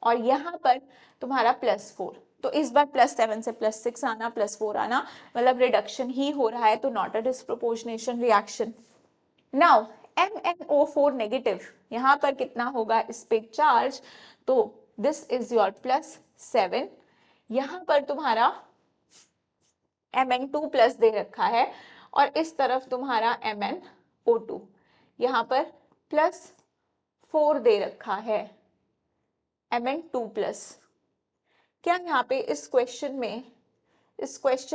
और यहाँ पर तुम्हारा +4। तो इस बार +7 से +6 आना, +4 आना, मतलब रिडक्शन ही हो रहा है, तो not a disproportionation reaction. Now MnO4 negative, यहाँ पर कितना होगा इस पे चार्ज, तो दिस इज योर +7। यहाँ पर तुम्हारा Mn2+ दे रखा है, और इस तरफ तुम्हारा MnO2, यहाँ पर +4 दे रखा है, Mn2+। क्या यहाँ पे इस क्वेश्चन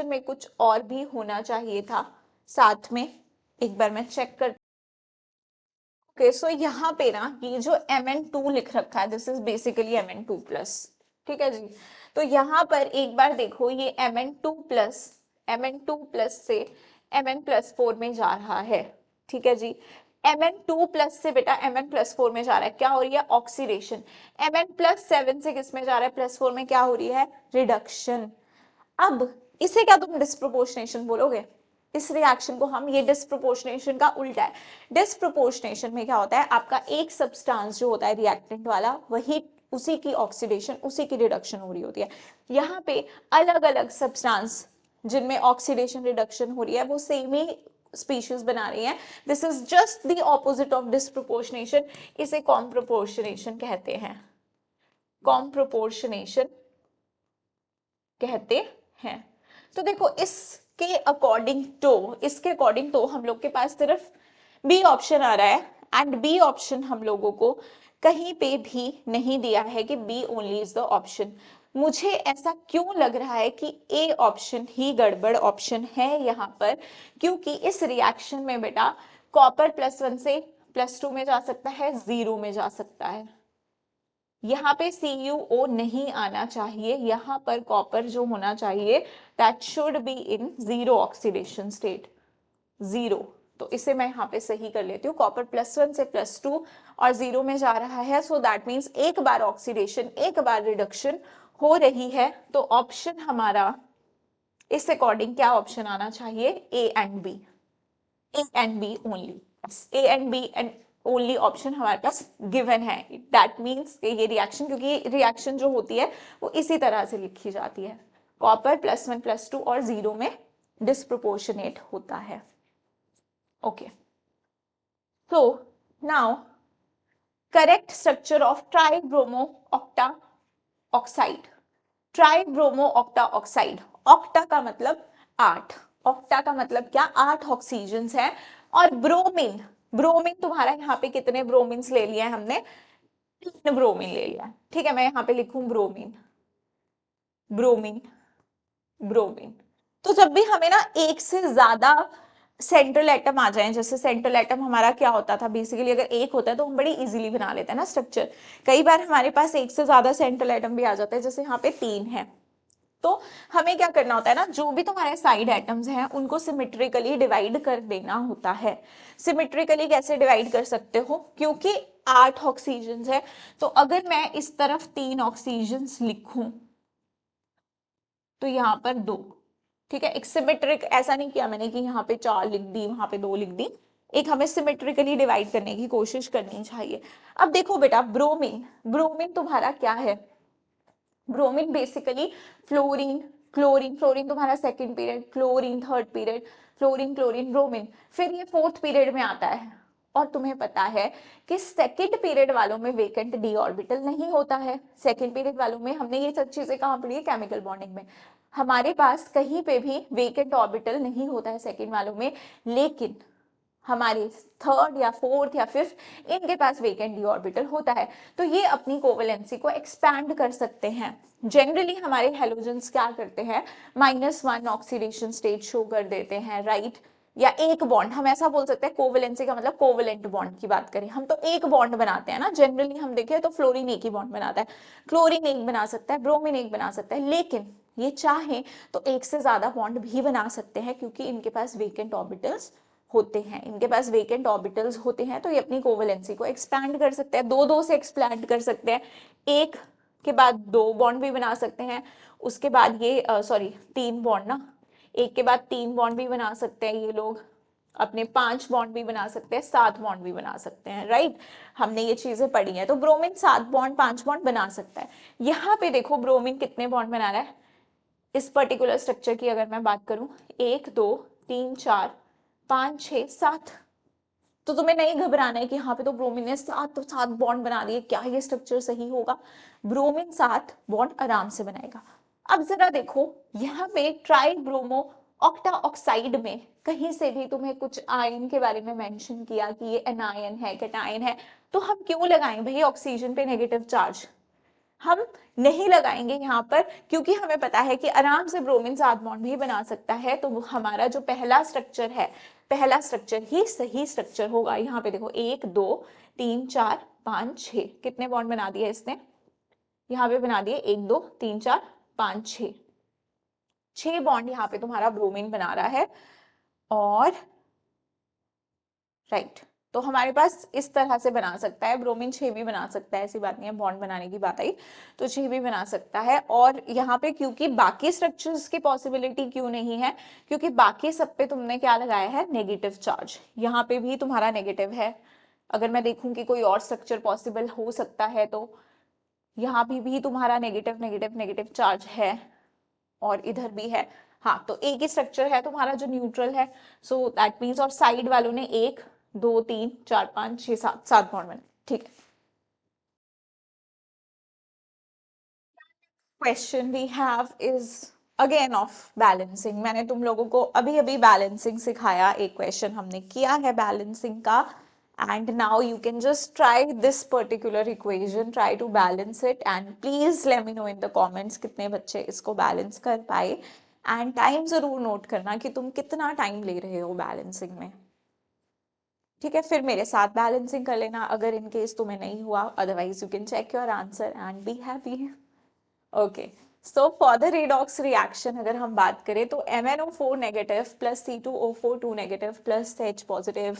में कुछ और भी होना चाहिए था साथ में, एक बार मैं चेक कर। ओके, सो यहाँ पे ना ये जो Mn2 लिख रखा है, दिस इज बेसिकली Mn2+, ठीक है जी। तो यहाँ पर एक बार देखो, ये Mn2+ से Mn+4 में जा रहा है, ठीक है जी। Mn2+ से बेटा Mn+4 में जा रहा है, क्या हो रही है, ऑक्सीडेशन। Mn+7 से किस में जा रहा है, +4 में, क्या हो रही है, रिडक्शन। अब इसे क्या तुम डिस्प्रोपोर्शनेशन बोलोगे, इस रिएक्शन को हम, ये डिस्प्रोपोर्शनेशन का उल्टा है। डिस्प्रोपोर्शनेशन में क्या होता है, आपका एक सब्सटेंस जो होता है रिएक्टेंट वाला, वही उसी की ऑक्सीडेशन, उसी की रिडक्शन हो रही होती है। यहाँ पे अलग अलग सब्सटेंस जिनमें ऑक्सीडेशन रिडक्शन हो रही है, वो सेम ही स्पीशीज बना रही है। This is just the opposite of disproportionation, इसे कॉम्प्रोपोर्शनेशन कहते हैं, कॉम्प्रोपोर्शनेशन कहते हैं। तो देखो इसके अकॉर्डिंग तो हम लोग के पास सिर्फ बी ऑप्शन आ रहा है, एंड बी ऑप्शन हम लोगों को कहीं पे भी नहीं दिया है कि B only is the option. मुझे ऐसा क्यों लग रहा है कि ए ऑप्शन ही गड़बड़ ऑप्शन है यहाँ पर, क्योंकि इस रिएक्शन में बेटा कॉपर +1 से +2 में जा सकता है, 0 में जा सकता है। यहाँ पे CuO नहीं आना चाहिए, यहाँ पर कॉपर जो होना चाहिए that should be in 0 oxidation state, 0। तो इसे मैं यहाँ पे सही कर लेती हूँ, कॉपर +1 से +2 और 0 में जा रहा है, सो दैट मीन्स एक बार ऑक्सीडेशन, एक बार रिडक्शन हो रही है। तो ऑप्शन हमारा इस अकॉर्डिंग क्या ऑप्शन आना चाहिए, A and B, A and B only, A and B and only option हमारे पास गिवन है। दैट मीन्स ये रिएक्शन, क्योंकि रिएक्शन जो होती है वो इसी तरह से लिखी जाती है, कॉपर +1 +2 और 0 में डिस्प्रोपोर्शनेट होता है। Okay, so now correct structure of tribromo octa oxide, tribromo octa oxide, octa का मतलब 8, ऑक्टा का मतलब क्या, 8 ऑक्सीजन है। और ब्रोमीन, ब्रोमीन तुम्हारा यहाँ पे कितने ब्रोमीन ले लिया है हमने, 3 ब्रोमीन ले लिया है। ठीक है, मैं यहाँ पे लिखूं ब्रोमीन, ब्रोमीन, ब्रोमीन। तो जब भी हमें ना एक से ज्यादा सेंट्रल एटम आ जाए, जैसे सेंट्रल एटम हमारा क्या होता था बेसिकली, अगर एक होता है तो हम बड़ी इजीली बना लेते हैं ना स्ट्रक्चर। कई बार हमारे पास एक से ज्यादा सेंट्रल एटम भी आ जाता है, जैसे यहाँ पे 3 है, तो हमें क्या करना होता है ना, जो भी तुम्हारे साइड एटम्स हैं उनको सिमेट्रिकली डिवाइड कर देना होता है। सिमेट्रिकली कैसे डिवाइड कर सकते हो, क्योंकि 8 ऑक्सीजन है, तो अगर मैं इस तरफ 3 ऑक्सीजन लिखूं तो यहाँ पर 2, ठीक है। एक सिमेट्रिक, ऐसा नहीं किया मैंने कि यहाँ पे 4 लिख दी वहां पे 2 लिख दी, एक हमें सिमेट्रिकली डिवाइड करने की कोशिश करनी चाहिए। अब देखो बेटा, ब्रोमीन, ब्रोमीन तुम्हारा क्या है, bromine basically fluorine, chlorine, fluorine तुम्हारा second period, chlorine third period, fluorine chlorine bromine, फिर ये फोर्थ पीरियड में आता है। और तुम्हें पता है कि सेकंड पीरियड वालों में वेकेंट डी ऑर्बिटल नहीं होता है। सेकंड पीरियड वालों में हमने ये सब चीजें कहाँ पढ़ी है, केमिकल बॉन्डिंग में, हमारे पास कहीं पे भी वेकेंट ऑर्बिटल नहीं होता है सेकंड वालों में, लेकिन हमारे थर्ड या फोर्थ या फिफ्थ इनके पास वेकेंट डी ऑर्बिटल होता है। तो ये अपनी कोवेलेंसी को एक्सपैंड कर सकते हैं। जनरली हमारे हेलोजेंस क्या करते हैं, -1 ऑक्सीडेशन स्टेट शो कर देते हैं, राइट, या एक बॉन्ड, हम ऐसा बोल सकते हैं, कोवेलेंसी का मतलब कोवेलेंट बॉन्ड की बात करें हम तो एक बॉन्ड बनाते हैं ना, जनरली हम देखें तो फ्लोरीन एक ही बॉन्ड बनाता है, क्लोरीन एक बना सकता है, ब्रोमीन एक बना सकता है, लेकिन ये चाहे तो एक से ज्यादा बॉन्ड भी बना सकते हैं, क्योंकि इनके पास वेकेंट ऑर्बिटल्स होते हैं, इनके पास वेकेंट ऑर्बिटल्स होते हैं, तो ये अपनी कोवेलेंसी को एक्सपैंड कर सकते हैं, दो दो से एक्सपैंड कर सकते हैं, एक के बाद 2 बॉन्ड भी बना सकते हैं, उसके बाद ये सॉरी 3 बॉन्ड ना, एक के बाद 3 बॉन्ड भी बना सकते हैं ये लोग, अपने 5 बॉन्ड भी बना सकते हैं, 7 बॉन्ड भी बना सकते हैं, राइट, हमने ये चीजें पढ़ी हैं। तो ब्रोमीन 7 बॉन्ड 5 बॉन्ड बना सकता है। यहाँ पे देखो ब्रोमीन कितने बॉन्ड बना रहा है, इस पर्टिकुलर स्ट्रक्चर की अगर मैं बात करूं, 1 2 3 4 5 6 7, तो तुम्हें नहीं घबराना है कि यहाँ पे तो ब्रोमीन ने 7 बॉन्ड बना दिए, क्या ये स्ट्रक्चर सही होगा, ब्रोमीन 7 बॉन्ड आराम से बनाएगा। अब जरा देखो यहाँ पे ट्राई ब्रोमो ऑक्टा ऑक्साइड में कहीं से भी तुम्हें कुछ आयन के बारे में मेंशन किया कि ये एनायन है, कैटायन है, तो हम क्यों लगाएं भाई ऑक्सीजन पे नेगेटिव चार्ज, हम नहीं लगाएंगे यहाँ पर, क्योंकि हमें पता है कि आराम से ब्रोमीन 7 बॉन्ड भी बना सकता है। तो हमारा जो पहला स्ट्रक्चर है, पहला स्ट्रक्चर ही सही स्ट्रक्चर होगा। यहाँ पे देखो 1 2 3 4 5 6, कितने बॉन्ड बना दिए इसने, यहाँ पे बना दिए 1 2 3 4 5 6, 6 बॉन्ड यहाँ पे तुम्हारा ब्रोमीन बना रहा है। और राइट, तो हमारे पास इस तरह से बना सकता है, ब्रोमीन 6 भी बना सकता है, ऐसी बात नहीं है, बॉन्ड बनाने की बात आई तो 6 भी बना सकता है। और यहाँ पे क्योंकि बाकी स्ट्रक्चर्स की पॉसिबिलिटी क्यों नहीं है, क्योंकि बाकी सब पे तुमने क्या लगाया है, नेगेटिव चार्ज, यहाँ पे भी तुम्हारा नेगेटिव है। अगर मैं देखूं कि कोई और स्ट्रक्चर पॉसिबल हो सकता है तो यहाँ भी तुम्हारा नेगेटिव नेगेटिव नेगेटिव चार्ज है, और इधर भी है। हाँ, तो एक ही स्ट्रक्चर है तुम्हारा जो न्यूट्रल है, सो दैट मीन्स, और साइड वालों ने 1 2 3 4 5 6 7 7 बॉन्ड बने, ठीक है। Question we have is again of balancing, मैंने तुम लोगों को अभी अभी बैलेंसिंग सिखाया, एक क्वेश्चन हमने किया है बैलेंसिंग का, and now you can just try this particular equation, try to balance it, and please let me know in the comments कितने बच्चे इसको बैलेंस कर पाए, एंड टाइम जरूर नोट करना कि तुम कितना टाइम ले रहे हो बैलेंसिंग में, ठीक है। फिर मेरे साथ बैलेंसिंग कर लेना अगर इन केस तुम्हें नहीं हुआ, otherwise you can check your answer and be happy. Okay, so for the redox reaction अगर हम बात करें तो MnO4 negative plus C2O4 2 negative plus H positive,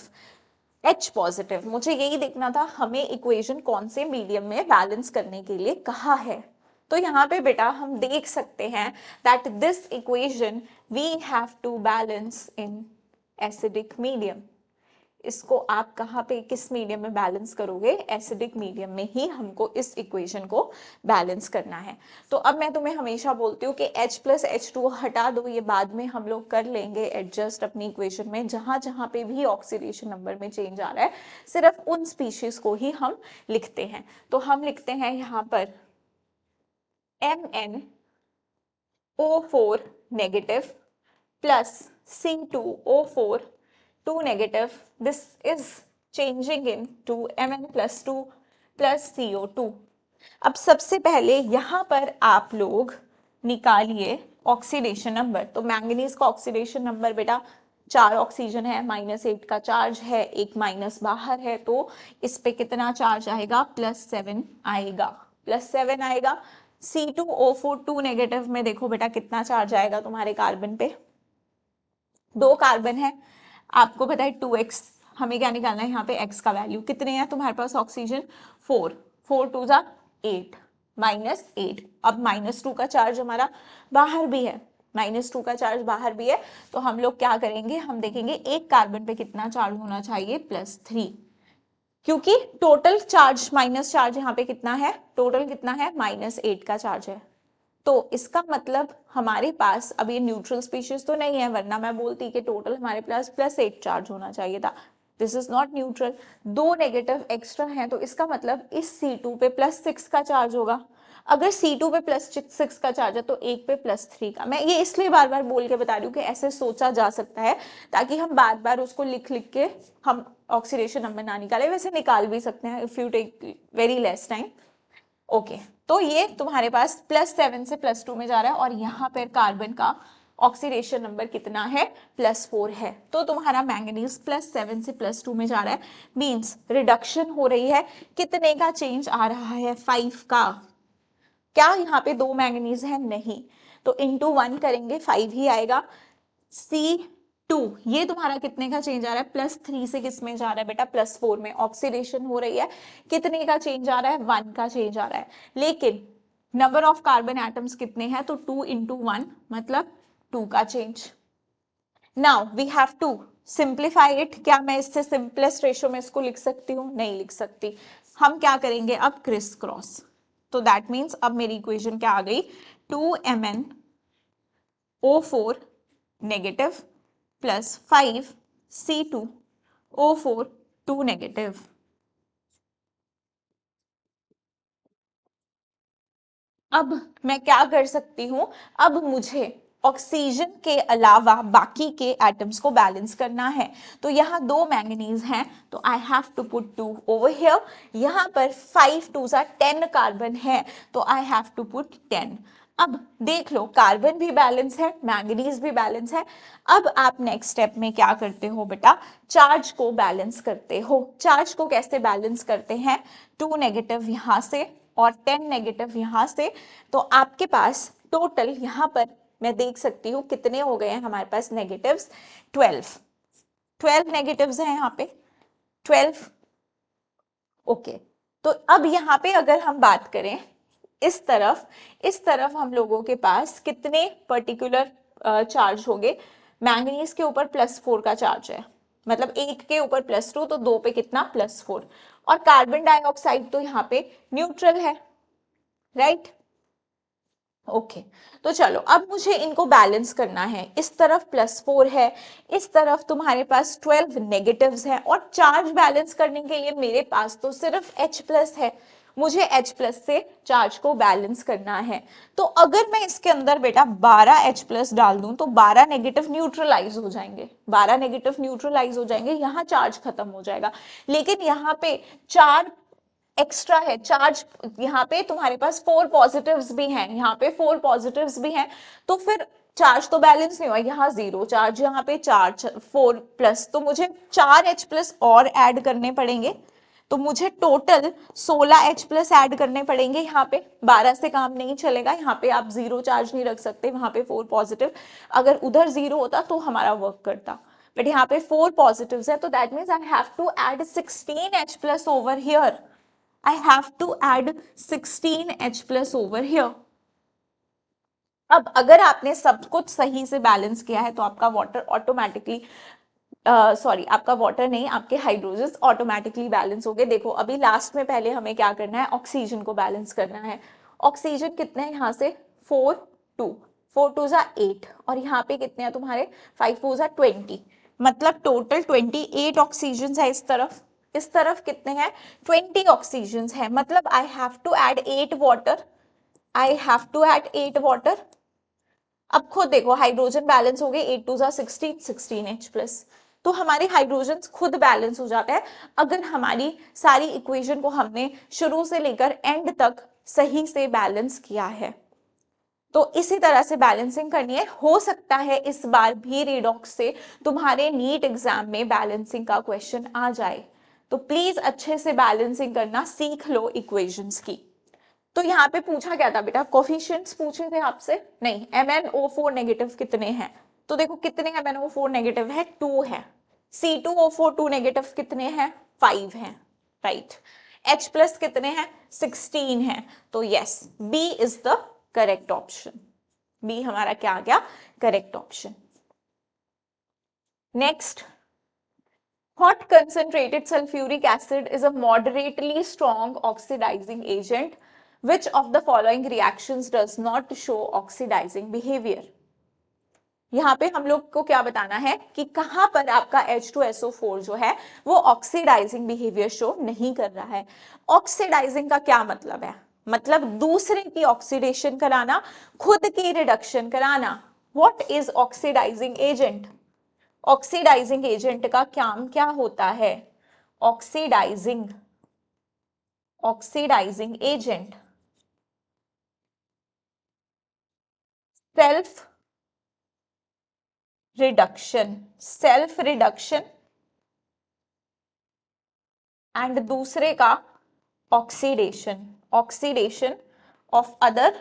H positive, मुझे यही देखना था हमें इक्वेशन कौन से मीडियम में बैलेंस करने के लिए कहा है। तो यहाँ पे बेटा हम देख सकते हैं that this equation we have to balance in acidic medium. इसको आप कहाँ पे किस मीडियम में बैलेंस करोगे? एसिडिक मीडियम में ही हमको इस इक्वेशन को बैलेंस करना है। तो अब मैं तुम्हें हमेशा बोलती हूँ कि H प्लस H2 हटा दो, ये बाद में हम लोग कर लेंगे एडजस्ट अपनी इक्वेशन में। जहां जहां पे भी ऑक्सीडेशन नंबर में चेंज आ रहा है सिर्फ उन स्पीशीज को ही हम लिखते हैं। तो हम लिखते हैं यहाँ पर MnO4 negative plus C2O4 2 negative. This is changing into Mn plus 2 plus CO2। अब सबसे पहले यहाँ पर आप लोग निकालिए ऑक्सीडेशन नंबर। तो मैंगनीज का ऑक्सीडेशन नंबर बेटा 4 ऑक्सीजन है, -8 का चार्ज है, एक माइनस बाहर है, तो इस पे कितना चार्ज आएगा? +7 आएगा, +7 आएगा। C2O4 2 नेगेटिव में देखो बेटा कितना चार्ज आएगा तुम्हारे कार्बन पे? 2 कार्बन है, आपको पता है 2x, हमें क्या निकालना है यहाँ पे? x का वैल्यू। कितने हैं तुम्हारे पास ऑक्सीजन? 4, 4 2 जा 8, -8। अब -2 का चार्ज हमारा बाहर भी है, -2 का चार्ज बाहर भी है, तो हम लोग क्या करेंगे? हम देखेंगे एक कार्बन पे कितना चार्ज होना चाहिए? +3, क्योंकि टोटल चार्ज माइनस चार्ज यहाँ पे कितना है? टोटल कितना है? -8 का चार्ज है। तो इसका मतलब हमारे पास अब ये न्यूट्रल स्पीशीज तो नहीं है, वरना मैं बोलती कि टोटल हमारे पास +8 चार्ज होना चाहिए था। This is not neutral, 2 negative extra हैं, तो इसका मतलब इस C2 पे +6 का चार्ज होगा। अगर C2 पे +6 का चार्ज है तो एक पे +3 का। मैं ये इसलिए बार बार बोल के बता रही हूँ कि ऐसे सोचा जा सकता है ताकि हम बार बार उसको लिख लिख के हम ऑक्सीडेशन नंबर ना निकाले। वैसे निकाल भी सकते हैं if you take very less time. Okay, तो ये तुम्हारे पास +7 से +2 में जा रहा है, और यहाँ पर कार्बन का ऑक्सीडेशन नंबर कितना है? +4 है। तो तुम्हारा मैंगनीज +7 से +2 में जा रहा है, मींस रिडक्शन हो रही है। कितने का चेंज आ रहा है? 5 का। क्या यहाँ पे 2 मैंगनीज है? नहीं, तो इंटू 1 करेंगे 5 ही आएगा। C2 ये तुम्हारा कितने का चेंज आ रहा है? +3 से किस में जा रहा है बेटा? +4 में। ऑक्सीडेशन हो रही है, कितने का चेंज आ रहा है? 1 का चेंज आ रहा है, लेकिन नंबर ऑफ कार्बन एटम्स कितने हैं? तो 2 × 1 मतलब 2 का change. Now we have to simplify it. क्या मैं इससे सिंपलेस्ट रेशियो में इसको लिख सकती हूँ? नहीं लिख सकती। हम क्या करेंगे अब? Criss cross. तो दैट मीन्स अब मेरी इक्वेशन क्या आ गई? 2MnO4 negative plus 5C2O4 2 negative. अब मैं क्या कर सकती हूं? अब मुझे ऑक्सीजन के अलावा बाकी के एटम्स को बैलेंस करना है। तो यहाँ 2 मैंगनीज हैं, तो I have to put 2 over here. यहाँ पर 5 2 10 कार्बन है, तो आई हैव टू पुट 10। अब देख लो, कार्बन भी बैलेंस है, मैंगनीज भी बैलेंस है। अब आप नेक्स्ट स्टेप में क्या करते हो बेटा? चार्ज को बैलेंस करते हो। चार्ज को कैसे बैलेंस करते हैं? 2 नेगेटिव यहाँ से और 10 नेगेटिव यहाँ से, तो आपके पास टोटल यहाँ पर मैं देख सकती हूँ कितने हो गए हैं हमारे पास नेगेटिव्स? 12 नेगेटिव्स हैं यहाँ पे, 12। ओके, तो अब यहाँ पे अगर हम बात करें इस तरफ हम लोगों के पास कितने पर्टिकुलर चार्ज होंगे? मैंगनीज के ऊपर +4 का चार्ज है, मतलब एक के ऊपर +2, तो 2 पे कितना? +4। और कार्बन डाइऑक्साइड तो यहाँ पे न्यूट्रल है, राइट? ओके, तो चलो अब मुझे इनको बैलेंस करना है। इस तरफ +4 है, इस तरफ तुम्हारे पास 12 नेगेटिव्स है, और चार्ज बैलेंस करने के लिए मेरे पास तो सिर्फ H+ है। मुझे H+ से चार्ज को बैलेंस करना है। तो अगर मैं इसके अंदर बेटा 12 H+ डाल दूं तो 12 नेगेटिव न्यूट्रलाइज हो जाएंगे, 12 नेगेटिव न्यूट्रलाइज हो जाएंगे, यहाँ चार्ज खत्म हो जाएगा। लेकिन यहाँ पे 4 एक्स्ट्रा है चार्ज, यहाँ पे तुम्हारे पास 4 पॉजिटिव्स भी हैं, यहाँ पे 4 पॉजिटिव्स भी हैं, तो फिर चार्ज तो बैलेंस नहीं हुआ। यहाँ 0 चार्ज, यहाँ पे 4 तो मुझे 4H+ और ऐड करने पड़ेंगे। तो मुझे टोटल 16H+ ऐड करने पड़ेंगे। यहाँ पे 12 से काम नहीं चलेगा, यहाँ पे आप 0 चार्ज नहीं रख सकते, वहां पे 4 पॉजिटिव। अगर उधर 0 होता तो हमारा वर्क करता, बट यहाँ पे 4 पॉजिटिव्स है, तो that means I have to add 16H+ over here. I have to add 16H+ over here. अब अगर आपने सब कुछ सही से बैलेंस किया है तो आपका वाटर ऑटोमेटिकली सॉरी आपका वाटर नहीं, आपके हाइड्रोजन ऑटोमेटिकली बैलेंस हो गए। देखो अभी लास्ट में पहले हमें क्या करना है, ऑक्सीजन को बैलेंस करना है। ऑक्सीजन कितने हैं यहाँ से 4 2, 4 2 जा 8 और यहाँ पे कितने हैं तुम्हारे 5 4 जा 20, मतलब टोटल 28 ऑक्सीजन है इस तरफ कितने हैं 20 ऑक्सीजन है, मतलब I have to add 8 water, I have to add 8 water. अब खुद देखो हाइड्रोजन बैलेंस हो गए 8 2 जा 16 16H+, तो हमारे हाइड्रोजन खुद बैलेंस हो जाता है अगर हमारी सारी इक्वेशन को हमने शुरू से लेकर एंड तक सही से बैलेंस किया है। तो इसी तरह से बैलेंसिंग करनी है। हो सकता है इस बार भी रेडॉक्स से तुम्हारे नीट एग्जाम में बैलेंसिंग का क्वेश्चन आ जाए, तो प्लीज अच्छे से बैलेंसिंग करना सीख लो इक्वेशंस की। तो यहाँ पे पूछा क्या था बेटा, कोफिशिएंट्स पूछे थे आपसे, नहीं MnO4 नेगेटिव कितने हैं, तो देखो कितने MnO4 नेगेटिव है 2 है, C2O4 2 नेगेटिव कितने हैं 5 हैं, राइट। H+ कितने हैं 16 हैं, तो yes B is the correct option, B हमारा क्या आ गया correct option. Next, hot concentrated sulfuric acid is a moderately strong oxidizing agent. Which of the following reactions does not show oxidizing behavior? यहाँ पे हम लोग को क्या बताना है कि कहां पर आपका H2SO4 जो है वो ऑक्सीडाइजिंग बिहेवियर शो नहीं कर रहा है। ऑक्सीडाइजिंग का क्या मतलब है, मतलब दूसरे की ऑक्सीडेशन कराना, खुद की रिडक्शन कराना। What is oxidising agent, oxidising agent का काम क्या होता है, oxidising oxidising agent self reduction and दूसरे का oxidation of other,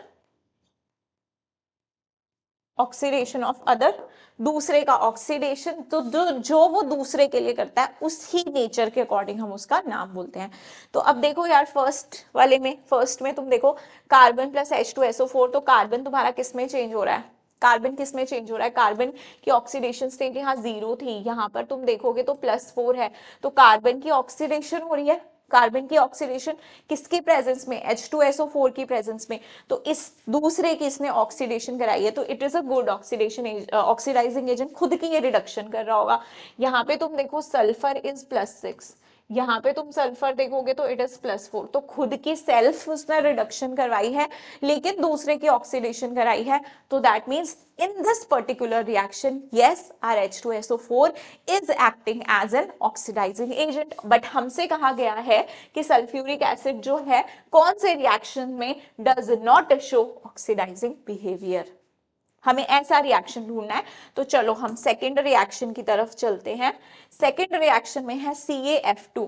oxidation of other, दूसरे का ऑक्सीडेशन, तो जो वो दूसरे के लिए करता है उसी नेचर के अकॉर्डिंग हम उसका नाम बोलते हैं। तो अब देखो यार फर्स्ट में तुम देखो कार्बन प्लस H2SO4, तो कार्बन तुम्हारा किस में चेंज हो रहा है, कार्बन किस में चेंज हो रहा है, कार्बन की ऑक्सीडेशन स्टेट यहाँ 0 थी, यहाँ पर तुम देखोगे तो +4 है, तो कार्बन की ऑक्सीडेशन हो रही है। कार्बन की ऑक्सीडेशन किसके प्रेजेंस में, H2SO4 की प्रेजेंस में, तो इस दूसरे की इसने ऑक्सीडेशन कराई है, तो it is a good oxidation oxidising agent, खुद की ये रिडक्शन कर रहा होगा। यहाँ पे तुम देखो सल्फर इज +6, यहाँ पे तुम सल्फर देखोगे तो इट इज +4, तो खुद की सेल्फ उसने रिडक्शन करवाई है लेकिन दूसरे की ऑक्सीडेशन कराई है, तो that means in this particular reaction yes our H2SO4 is acting as an oxidizing agent, but हमसे कहा गया है कि सल्फ्यूरिक एसिड जो है कौन से रिएक्शन में does not show oxidizing behavior, हमें ऐसा रिएक्शन ढूंढना है। तो चलो हम सेकेंड रिएक्शन की तरफ चलते हैं। सेकेंड रिएक्शन में है CaF2,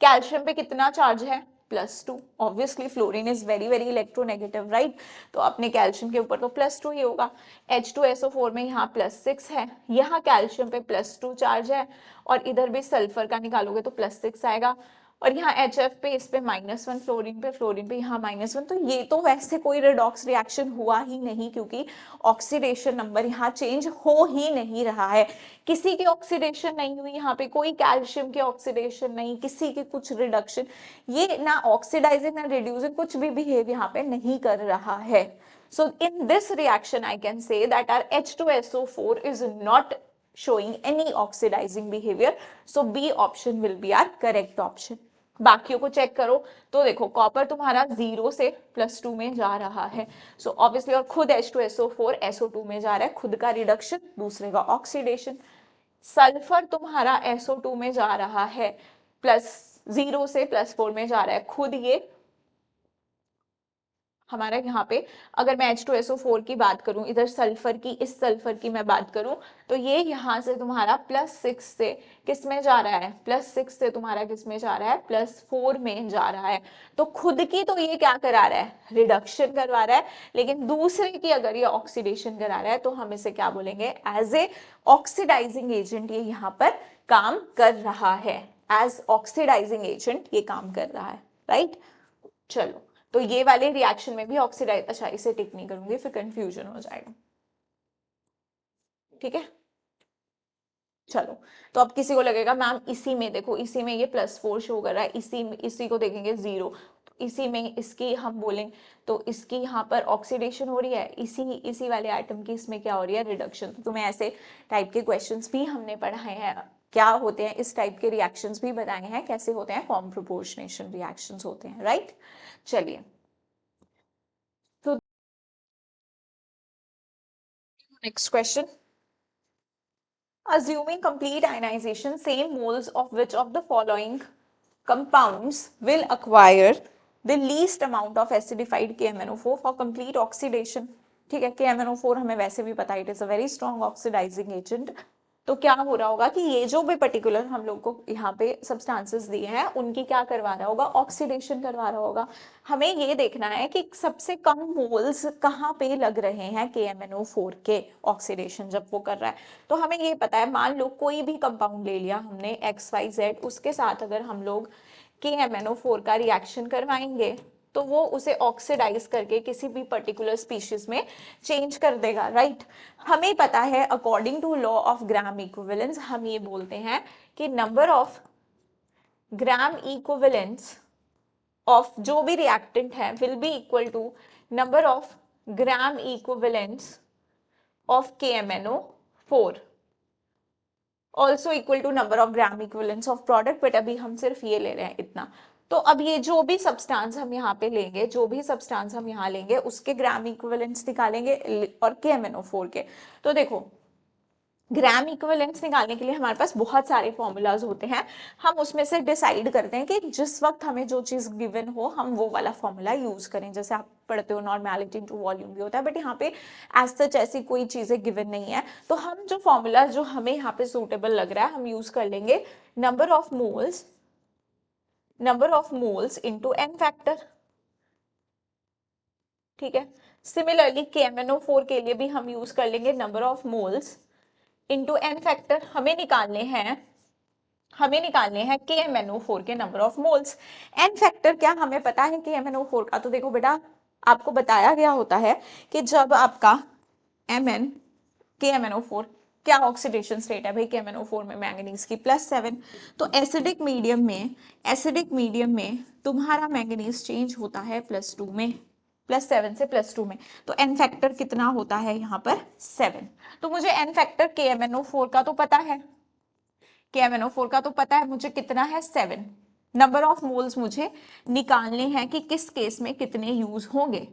कैल्शियम पे कितना चार्ज है +2, obviously fluorine is very very electronegative right, तो अपने कैल्शियम के ऊपर तो +2 ही होगा। H2SO4 में यहाँ +6 है, यहाँ कैल्शियम पे +2 चार्ज है और इधर भी सल्फर का निकालोगे तो +6 आएगा, और यहाँ HF पे इस पे -1, फ्लोरीन पे यहाँ -1, तो ये तो वैसे कोई रेडॉक्स रिएक्शन हुआ ही नहीं क्योंकि ऑक्सीडेशन नंबर यहाँ चेंज हो ही नहीं रहा है, किसी की ऑक्सीडेशन नहीं हुई यहाँ पे, कोई कैल्शियम की ऑक्सीडेशन नहीं, किसी की कुछ रिडक्शन, ये ना ऑक्सीडाइजिंग ना रिड्यूसिंग कुछ भी बिहेव यहाँ पे नहीं कर रहा है। So in this reaction I can say that our H2SO4 is not showing any oxidizing behavior, so B option will be our correct option। बाकियों को चेक करो तो देखो कॉपर तुम्हारा 0 से +2 में जा रहा है, सो ऑब्वियसली, और खुद H2SO4 SO2 में जा रहा है, खुद का रिडक्शन दूसरे का ऑक्सीडेशन। सल्फर तुम्हारा SO2 में जा रहा है, +0 से +4 में जा रहा है, खुद ये हमारा यहाँ पे अगर मैं H2SO4 की बात करूं, इधर सल्फर की, इस सल्फर की मैं बात करूं, तो ये यहाँ से तुम्हारा +6 से किस में जा रहा है, +6 से तुम्हारा किस में जा रहा है, +4 में जा रहा है, तो खुद की तो ये क्या करा रहा है, रिडक्शन करवा रहा है, लेकिन दूसरे की अगर ये ऑक्सीडेशन करा रहा है तो हम इसे क्या बोलेंगे, एज ए ऑक्सीडाइजिंग एजेंट ये यहाँ पर काम कर रहा है, एज ऑक्सीडाइजिंग एजेंट ये काम कर रहा है, राइट। चलो, तो ये वाले रिएक्शन में भी ऑक्सीडाइज, अच्छा इसे टिक नहीं करूंगी फिर कंफ्यूजन हो जाएगा, ठीक है। चलो, तो अब किसी को लगेगा मैम इसी में देखो, इसी में ये +4 शो कर रहा है, इसी को देखेंगे 0, इसी में इसकी हम बोलें तो इसकी यहाँ पर ऑक्सीडेशन हो रही है, इसी वाले आइटम की इसमें क्या हो रही है, रिडक्शन। तो तुम्हें ऐसे टाइप के क्वेश्चंस भी हमने पढ़ाए हैं, क्या होते हैं इस टाइप के रिएक्शंस भी बताए हैं, कैसे होते हैं, फॉर्म प्रोपोर्शनेशन रिएक्शंस होते हैं, राइट। चलिए, तो next question, assuming complete ionization, same moles of which of the following compounds will acquire the least amount of acidified KMnO4 for complete oxidation। ठीक है, KMnO4 हमें वैसे भी पता है, it is a very strong oxidizing agent। तो क्या हो रहा होगा कि ये जो भी पर्टिकुलर हम लोग को यहाँ पे सब्सटेंसेस दिए हैं उनकी क्या करवा रहा होगा, ऑक्सीडेशन करवा रहा होगा। हमें ये देखना है कि सबसे कम मोल्स कहाँ पे लग रहे हैं KMnO4 के, ऑक्सीडेशन जब वो कर रहा है। तो हमें ये पता है, मान लो कोई भी कंपाउंड ले लिया हमने XYZ, उसके साथ अगर हम लोग KMnO4 का रिएक्शन करवाएंगे तो वो उसे ऑक्सीडाइज करके किसी भी पर्टिकुलर स्पीशीज में चेंज कर देगा, राइट। हमें पता है according to law of gram equivalence, हम ये बोलते हैं कि number of gram equivalence of जो भी रिएक्टेंट है will be equal to number of gram equivalence of KMnO4 also equal to number of gram equivalence of product. But अभी हम सिर्फ ये ले रहे हैं इतना। तो अब ये जो भी सब्सटेंस हम यहाँ पे लेंगे, जो भी सब्सटेंस हम यहाँ लेंगे उसके ग्राम इक्विवेलेंस निकालेंगे और KMnO4 के। तो देखो, ग्राम इक्विवेलेंस निकालने के लिए हमारे पास बहुत सारे फॉर्मूलाज होते हैं, हम उसमें से डिसाइड करते हैं कि जिस वक्त हमें जो चीज गिवन हो हम वो वाला फॉर्मूला यूज करें। जैसे आप पढ़ते हो नॉर्मेलिटी इनटू वॉल्यूम भी होता है, बट यहाँ पे एज सच ऐसी कोई चीजें गिवन नहीं है। तो हम जो फॉर्मूला जो हमें यहाँ पे सूटेबल लग रहा है हम यूज कर लेंगे number of moles into n factor, ठीक है। सिमिलरली KMnO4 के लिए भी हम यूज कर लेंगे number of moles into n factor. हमें निकालने हैं KMnO4 के number of moles. n factor क्या हमें पता है KMnO4 का, तो देखो बेटा आपको बताया गया होता है कि जब आपका Mn KMnO4 क्या ऑक्सीडेशन स्टेट है भाई, KMnO4 में मैंगनीज की +7। तो एसिडिक मीडियम में तुम्हारा मैंगनीज चेंज होता है +2 में, +7 से +2 में। तो n फैक्टर कितना होता है यहाँ पर 7। तो मुझे n फैक्टर KMnO4 का तो पता है, KMnO4 का तो पता है मुझे कितना है 7। नंबर ऑफ मोल्स मुझे निकालने हैं कि किस केस में कितने यूज होंगे।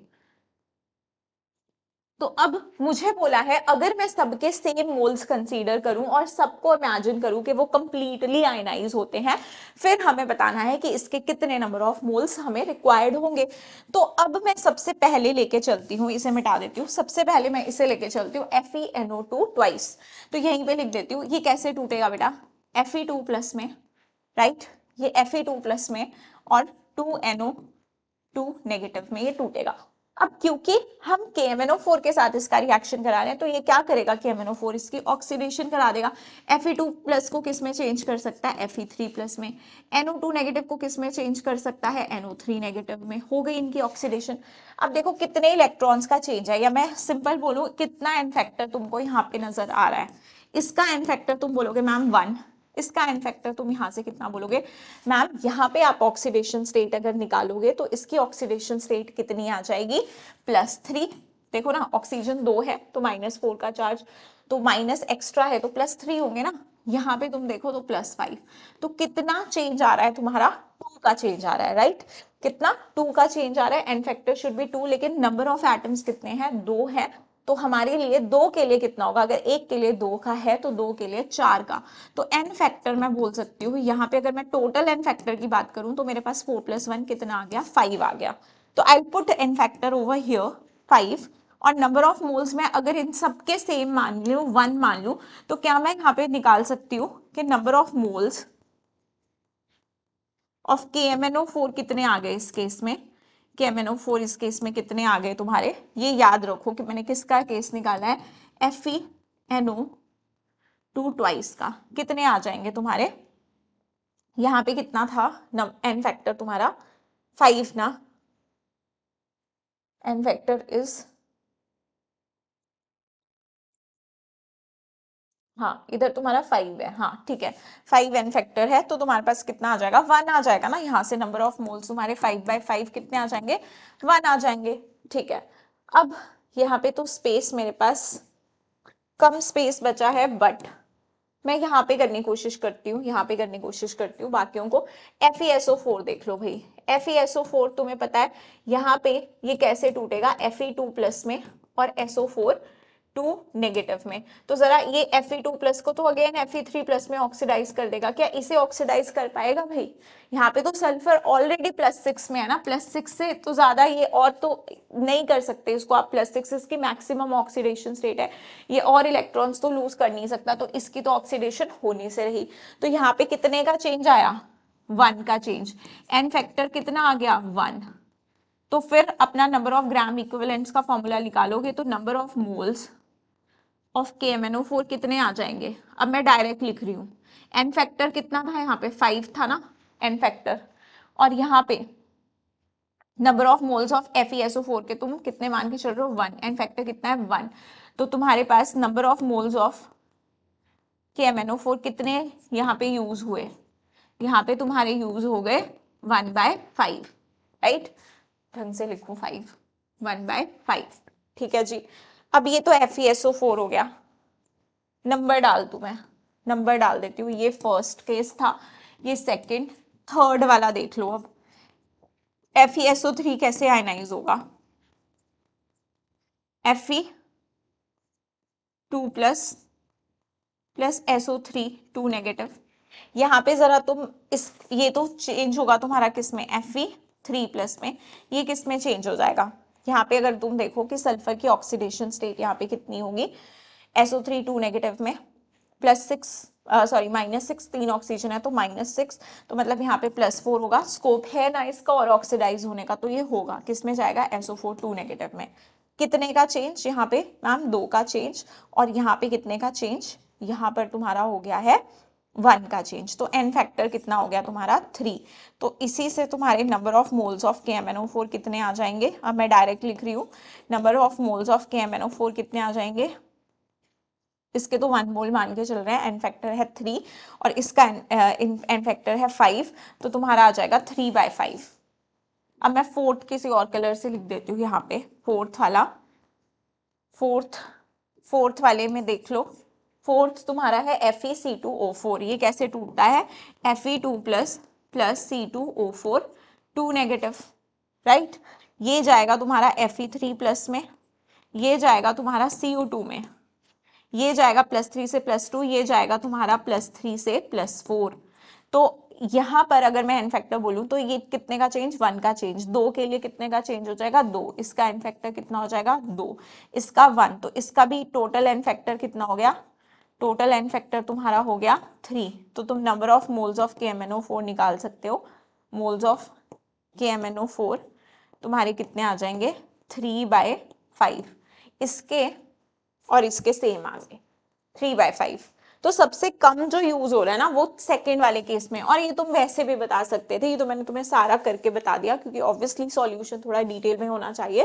तो अब मुझे बोला है अगर मैं सबके सेम मोल्स कंसीडर करूं और सबको इमेजिन करूं कि वो कंप्लीटली आयनाइज होते हैं, फिर हमें बताना है कि इसके कितने नंबर ऑफ मोल्स हमें रिक्वायर्ड होंगे। तो अब मैं सबसे पहले लेके चलती हूँ, इसे मिटा देती हूँ, सबसे पहले मैं इसे लेके चलती हूँ FeNO2 ट्वाइस। तो यहीं पे लिख देती हूँ, ये कैसे टूटेगा बेटा, Fe2 प्लस में, राइट, ये Fe2 प्लस में और 2NO2 नेगेटिव में ये टूटेगा। अब क्योंकि हम KMnO4 के साथ इसका रिएक्शन करा रहे हैं तो ये क्या करेगा, KMnO4 इसकी ऑक्सीडेशन करा देगा। Fe2 प्लस को किस में चेंज कर सकता है, Fe3 प्लस में। NO2 नेगेटिव को किस में चेंज कर सकता है, NO3 नेगेटिव में। हो गई इनकी ऑक्सीडेशन। अब देखो कितने इलेक्ट्रॉन्स का चेंज है, या मैं सिंपल बोलूं कितना एन फैक्टर तुमको यहाँ पे नजर आ रहा है। इसका एन फैक्टर तुम बोलोगे मैम 1, इसका एन फैक्टर तुम यहां से कितना बोलोगे मैम, यहाँ पे आप ऑक्सीडेशन स्टेट अगर निकालोगे तो इसकी ऑक्सीडेशन स्टेट कितनी आ जाएगी, +3। देखो ना ऑक्सीजन 2 है तो -4 का चार्ज, तो माइनस एक्स्ट्रा है तो +3 होंगे ना। यहाँ पे तुम देखो तो +5। तो कितना चेंज आ रहा है तुम्हारा, 2 का चेंज आ रहा है, राइट। कितना, 2 का चेंज आ रहा है। एन फैक्टर शुड बी 2, लेकिन नंबर ऑफ एटम्स कितने हैं, 2 है। तो हमारे लिए 2 के लिए कितना होगा, अगर एक के लिए 2 का है तो 2 के लिए 4 का। तो एन फैक्टर मैं बोल सकती हूँ यहाँ पे, अगर मैं टोटल एन फैक्टर की बात करूँ तो मेरे पास 4 + 1 कितना आ गया, 5 आ गया। तो I put n factor over here 5। और नंबर ऑफ मोल्स में अगर इन सबके सेम मान लूं, 1 मान लूं, तो क्या मैं यहाँ पे निकाल सकती हूँ कि number of moles of KMnO4 कितने आ गए इस केस में। KMnO4 इस केस में कितने आ गए तुम्हारे, ये याद रखो कि मैंने किसका केस निकाला है, FeNO2 ट्वाइस का। कितने आ जाएंगे तुम्हारे, यहाँ पे कितना था एन फैक्टर तुम्हारा 5 ना, n फैक्टर इज, हाँ इधर तुम्हारा 5 है, हाँ ठीक है, 5 n फैक्टर है, तो तुम्हारे पास कितना आ जाएगा, 1 आ जाएगा ना, यहाँ से नंबर ऑफ मोल्स तुम्हारे 5/5 कितने आ जाएंगे, 1 आ जाएंगे, ठीक है। अब यहाँ पे तो स्पेस मेरे पास कम स्पेस बचा है, बट मैं यहाँ पे करने की कोशिश करती हूँ, यहाँ पे करने की कोशिश करती हूँ बाकियों को। FeSO4 देख लो भाई, FeSO4 तुम्हें पता है यहाँ पे ये कैसे टूटेगा, Fe2+ में और SO4 टू नेगेटिव में। तो जरा ये Fe2+ को तो अगेन Fe3+ में ऑक्सीडाइज कर देगा, क्या इसे ऑक्सीडाइज कर पाएगा भाई? यहाँ पे तो सल्फर ऑलरेडी +6 में है ना, +6 से तो ज्यादा ये और तो नहीं कर सकते इसको आप, +6 इसकी मैक्सिमम ऑक्सीडेशन स्टेट है, ये और इलेक्ट्रॉन्स तो लूज कर नहीं सकता, तो इसकी तो ऑक्सीडेशन होने से रही। तो यहाँ पे कितने का चेंज आया, 1 का चेंज, n फैक्टर कितना आ गया, 1। तो फिर अपना नंबर ऑफ ग्राम इक्विवेलेंट्स का फॉर्मूला निकालोगे तो number of moles of KMnO4 कितने आ जाएंगे। अब मैं डायरेक्ट लिख रही हूँ, n फैक्टर कितना था यहाँ पे, 5 था ना n फैक्टर, और यहाँ पे number of moles of FeSO4 के तुम कितने मान के चल रहे हो, 1, n फैक्टर कितना है, 1। तो तुम्हारे पास number of moles of KMnO4 कितने यहाँ पे यूज हुए, यहाँ पे तुम्हारे यूज हो गए 1/5, राइट, ढंग से लिखूं 5, 1/5, ठीक है जी। अब ये तो FeSO4 हो गया, नंबर डाल दूं मैं, नंबर डाल देती हूँ, ये फर्स्ट केस था, ये सेकंड, थर्ड वाला देख लो। अब FeSO3 कैसे आयनाइज होगा, Fe2+ SO3 2 नेगेटिव, यहाँ पे जरा तुम इस, ये तो चेंज होगा तुम्हारा किस में, Fe3+ में, ये किस में चेंज हो जाएगा, यहाँ पे अगर तुम देखो कि सल्फर की ऑक्सीडेशन स्टेट यहाँ पे कितनी होगी, SO3 2 नेगेटिव में +6, सॉरी -6, 3 ऑक्सीजन है तो -6, तो मतलब यहाँ पे +4 होगा, स्कोप है ना इसका और ऑक्सीडाइज होने का, तो ये होगा किस में जाएगा, SO4 2 नेगेटिव में। कितने का चेंज यहाँ पे मैम, 2 का चेंज, और यहाँ पे कितने का चेंज, यहाँ पर तुम्हारा हो गया है 1 का चेंज, तो n फैक्टर कितना हो गया तुम्हारा, 3। तो इसी से तुम्हारे number of moles of KMnO4 कितने आ जाएंगे, अब मैं डायरेक्ट लिख रही हूँ, number of moles of KMnO4 कितने आ जाएंगे, इसके तो 1 मोल मान के चल रहे हैं, n फैक्टर है 3 और इसका n फैक्टर है 5, तो तुम्हारा आ जाएगा 3/5। अब मैं फोर्थ किसी और कलर से लिख देती हूँ यहाँ पे, फोर्थ वाला, फोर्थ वाले में देख लो, फोर्थ तुम्हारा है FeC2O4, ये कैसे टूटता है, Fe2+ C2O4 2 नेगेटिव, राइट, ये जाएगा तुम्हारा Fe3+ में, ये जाएगा तुम्हारा CO2 में, ये जाएगा +3 से +2, ये जाएगा तुम्हारा +3 से +4। तो यहाँ पर अगर मैं n फैक्टर बोलूँ तो ये कितने का चेंज, 1 का चेंज, 2 के लिए कितने का चेंज हो जाएगा, 2, इसका n फैक्टर कितना हो जाएगा, 2, इसका 1, तो इसका भी टोटल n फैक्टर कितना हो गया, टोटल n फैक्टर तुम्हारा हो गया 3। तो तुम number of moles of KMnO4 निकाल सकते हो, मोल्स ऑफ KMnO4 तुम्हारे कितने आ जाएंगे, 3/5, इसके और इसके सेम आ गए 3/5। तो सबसे कम जो यूज हो रहा है ना वो सेकंड वाले केस में, और ये तुम वैसे भी बता सकते थे, ये तो मैंने तुम्हें सारा करके बता दिया क्योंकि ऑब्वियसली सॉल्यूशन थोड़ा डिटेल में होना चाहिए,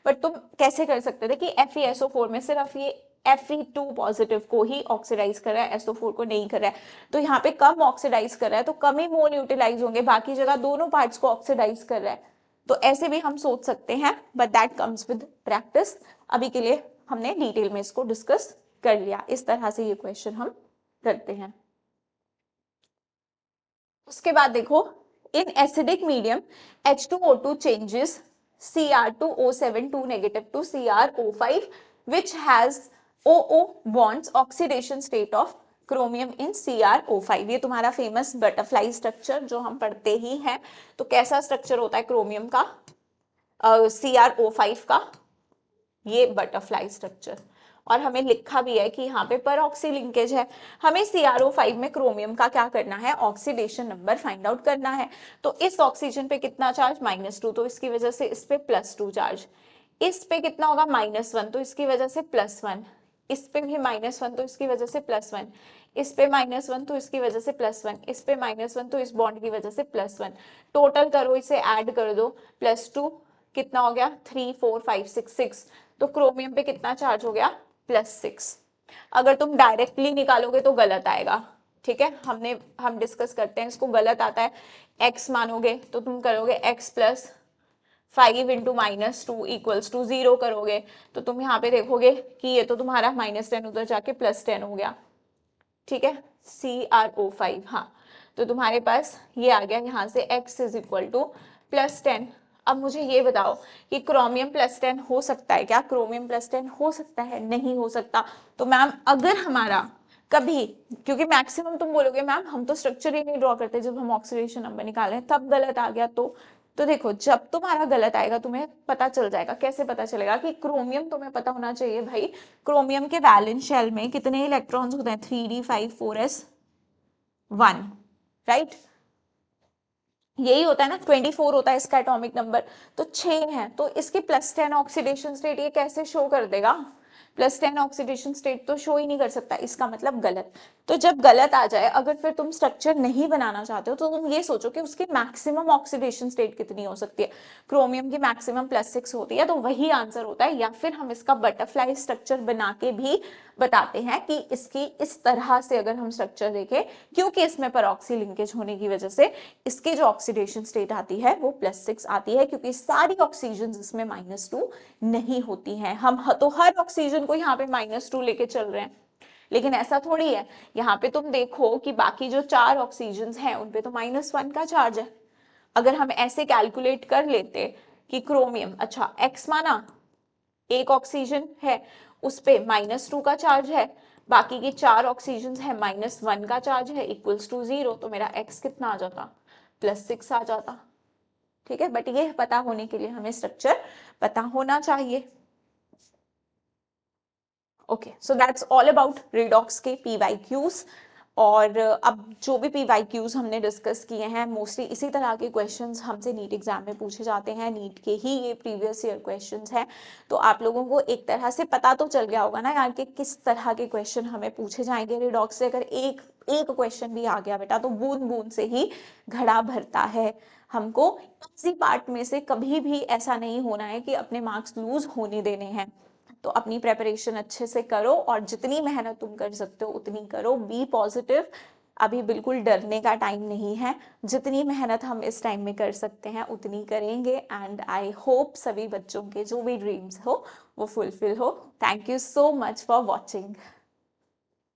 बट तुम कैसे कर सकते थे कि FeSO4 में सिर्फ ये Fe2+ को ही ऑक्सीडाइज कर रहा है, SO4 को नहीं कर रहा है, तो यहाँ पे कम ऑक्सीडाइज कर रहा है तो कम ही मोल यूटिलाइज होंगे, बाकी जगह दोनों पार्ट्स को ऑक्सीडाइज कर रहा है, तो ऐसे भी हम सोच सकते हैं, but that comes with practice. अभी के लिए हमने डिटेल में इसको डिस्कस कर लिया, इस तरह से ये क्वेश्चन हम करते हैं। उसके बाद देखो, इन acidic medium H2O2 changes Cr2O7 2 negative to CrO5 which has OO bonds oxidation state of chromium in CrO5। ये तुम्हारा फेमस बटरफ्लाई स्ट्रक्चर जो हम पढ़ते ही हैं, तो कैसा स्ट्रक्चर होता है क्रोमियम का, CrO5 का, ये बटरफ्लाई स्ट्रक्चर, और हमें लिखा भी है कि यहाँ पे पर ऑक्सी लिंकेज है, हमें CrO5 में क्रोमियम का क्या करना है, ऑक्सीडेशन नंबर फाइंड आउट करना है। तो इस ऑक्सीजन पे कितना चार्ज, -2, तो इसकी वजह से इस पे +2 चार्ज, इस पे कितना होगा, -1, तो इसकी वजह से +1, इस पे भी -1, तो इसकी वजह से +1, इस पे -1 तो इसकी वजह से +1, इस पे -1 तो इस बॉन्ड की वजह से +1, टोटल करो, इसे ऐड कर दो, +2 कितना हो गया 3 4 5 6 6, तो क्रोमियम पे कितना चार्ज हो गया +6। अगर तुम डायरेक्टली निकालोगे तो गलत आएगा, ठीक है, हम डिस्कस करते हैं, इसको गलत आता है। x मानोगे तो तुम करोगे x + 5 इंटू -2 इक्वल्स टू 0 करोगे, तो तुम यहाँ पे देखोगे कि ये तो तुम्हारा -10 उधर जाके +10 हो गया, ठीक है, CrO5। हाँ, तो तुम्हारे पास ये आ गया यहाँ से x = +10। अब मुझे ये बताओ कि क्रोमियम +10 हो सकता है क्या? क्रोमियम +10 हो सकता है? नहीं हो सकता। तो मैम अगर हमारा कभी, क्योंकि मैक्सिमम तुम बोलोगे मैम हम तो स्ट्रक्चर ही नहीं ड्रॉ करते जब हम ऑक्सीडेशन नंबर निकाले तब गलत आ गया, तो देखो जब तुम्हारा गलत आएगा तुम्हें पता चल जाएगा। कैसे पता चलेगा? कि क्रोमियम तुम्हें पता होना चाहिए भाई, क्रोमियम के वैलेंस शेल में कितने इलेक्ट्रॉन्स होते हैं? 3d5 4s1, राइट, यही होता है ना, 24 होता है इसका एटॉमिक नंबर, तो 6 है, तो इसकी +10 ऑक्सीडेशन स्टेट ये कैसे शो कर देगा? +10 ऑक्सीडेशन स्टेट तो शो ही नहीं कर सकता, इसका मतलब गलत। तो जब गलत आ जाए, अगर फिर तुम स्ट्रक्चर नहीं बनाना चाहते हो तो तुम ये सोचो कि उसकी मैक्सिमम ऑक्सीडेशन स्टेट कितनी हो सकती है। क्रोमियम की मैक्सिमम +6 होती है, तो वही आंसर होता है। या फिर हम इसका बटरफ्लाई स्ट्रक्चर बना के भी बताते हैं कि इसकी इस तरह से अगर हम स्ट्रक्चर देखें, क्योंकि इसमें परऑक्सी लिंकेज होने की वजह से इसकी जो ऑक्सीडेशन स्टेट आती है वो +6 आती है, क्योंकि सारी ऑक्सीजन इसमें -2 नहीं होती हैं। हम तो हर ऑक्सीजन को यहाँ पे -2 लेके चल रहे हैं, लेकिन ऐसा थोड़ी है। यहाँ पे तुम देखो कि बाकी जो 4 ऑक्सीजन हैं उनपे तो -1 का चार्ज है। अगर हम ऐसे कैलकुलेट कर लेते कि क्रोमियम, अच्छा x माना, एक ऑक्सीजन है उस पे -2 का चार्ज है, बाकी की 4 ऑक्सीजन है -1 का चार्ज है, इक्वल्स टू 0, तो मेरा x कितना आ जाता? +6 आ जाता, ठीक है। बट ये पता होने के लिए हमें स्ट्रक्चर पता होना चाहिए। Okay, so that's all about redox के PYQs। और अब जो भी PYQs हमने डिस्कस किए हैं मोस्टली इसी तरह के क्वेश्चंस हमसे नीट एग्जाम में पूछे जाते हैं, नीट के ही ये प्रीवियस ईयर क्वेश्चंस हैं। तो आप लोगों को एक तरह से पता तो चल गया होगा ना यार कि किस तरह के क्वेश्चन हमें पूछे जाएंगे रिडॉक्स से। अगर एक एक क्वेश्चन भी आ गया बेटा तो बूंद बूंद से ही घड़ा भरता है। हमको इसी पार्ट में से कभी भी ऐसा नहीं होना है कि अपने मार्क्स लूज होने देने हैं। तो अपनी प्रेपरेशन अच्छे से करो और जितनी मेहनत तुम कर सकते हो उतनी करो। बी पॉजिटिव, अभी बिल्कुल डरने का टाइम नहीं है। जितनी मेहनत हम इस टाइम में कर सकते हैं उतनी करेंगे। एंड आई होप सभी बच्चों के जो भी ड्रीम्स हो वो फुलफिल हो। Thank you so much for watching.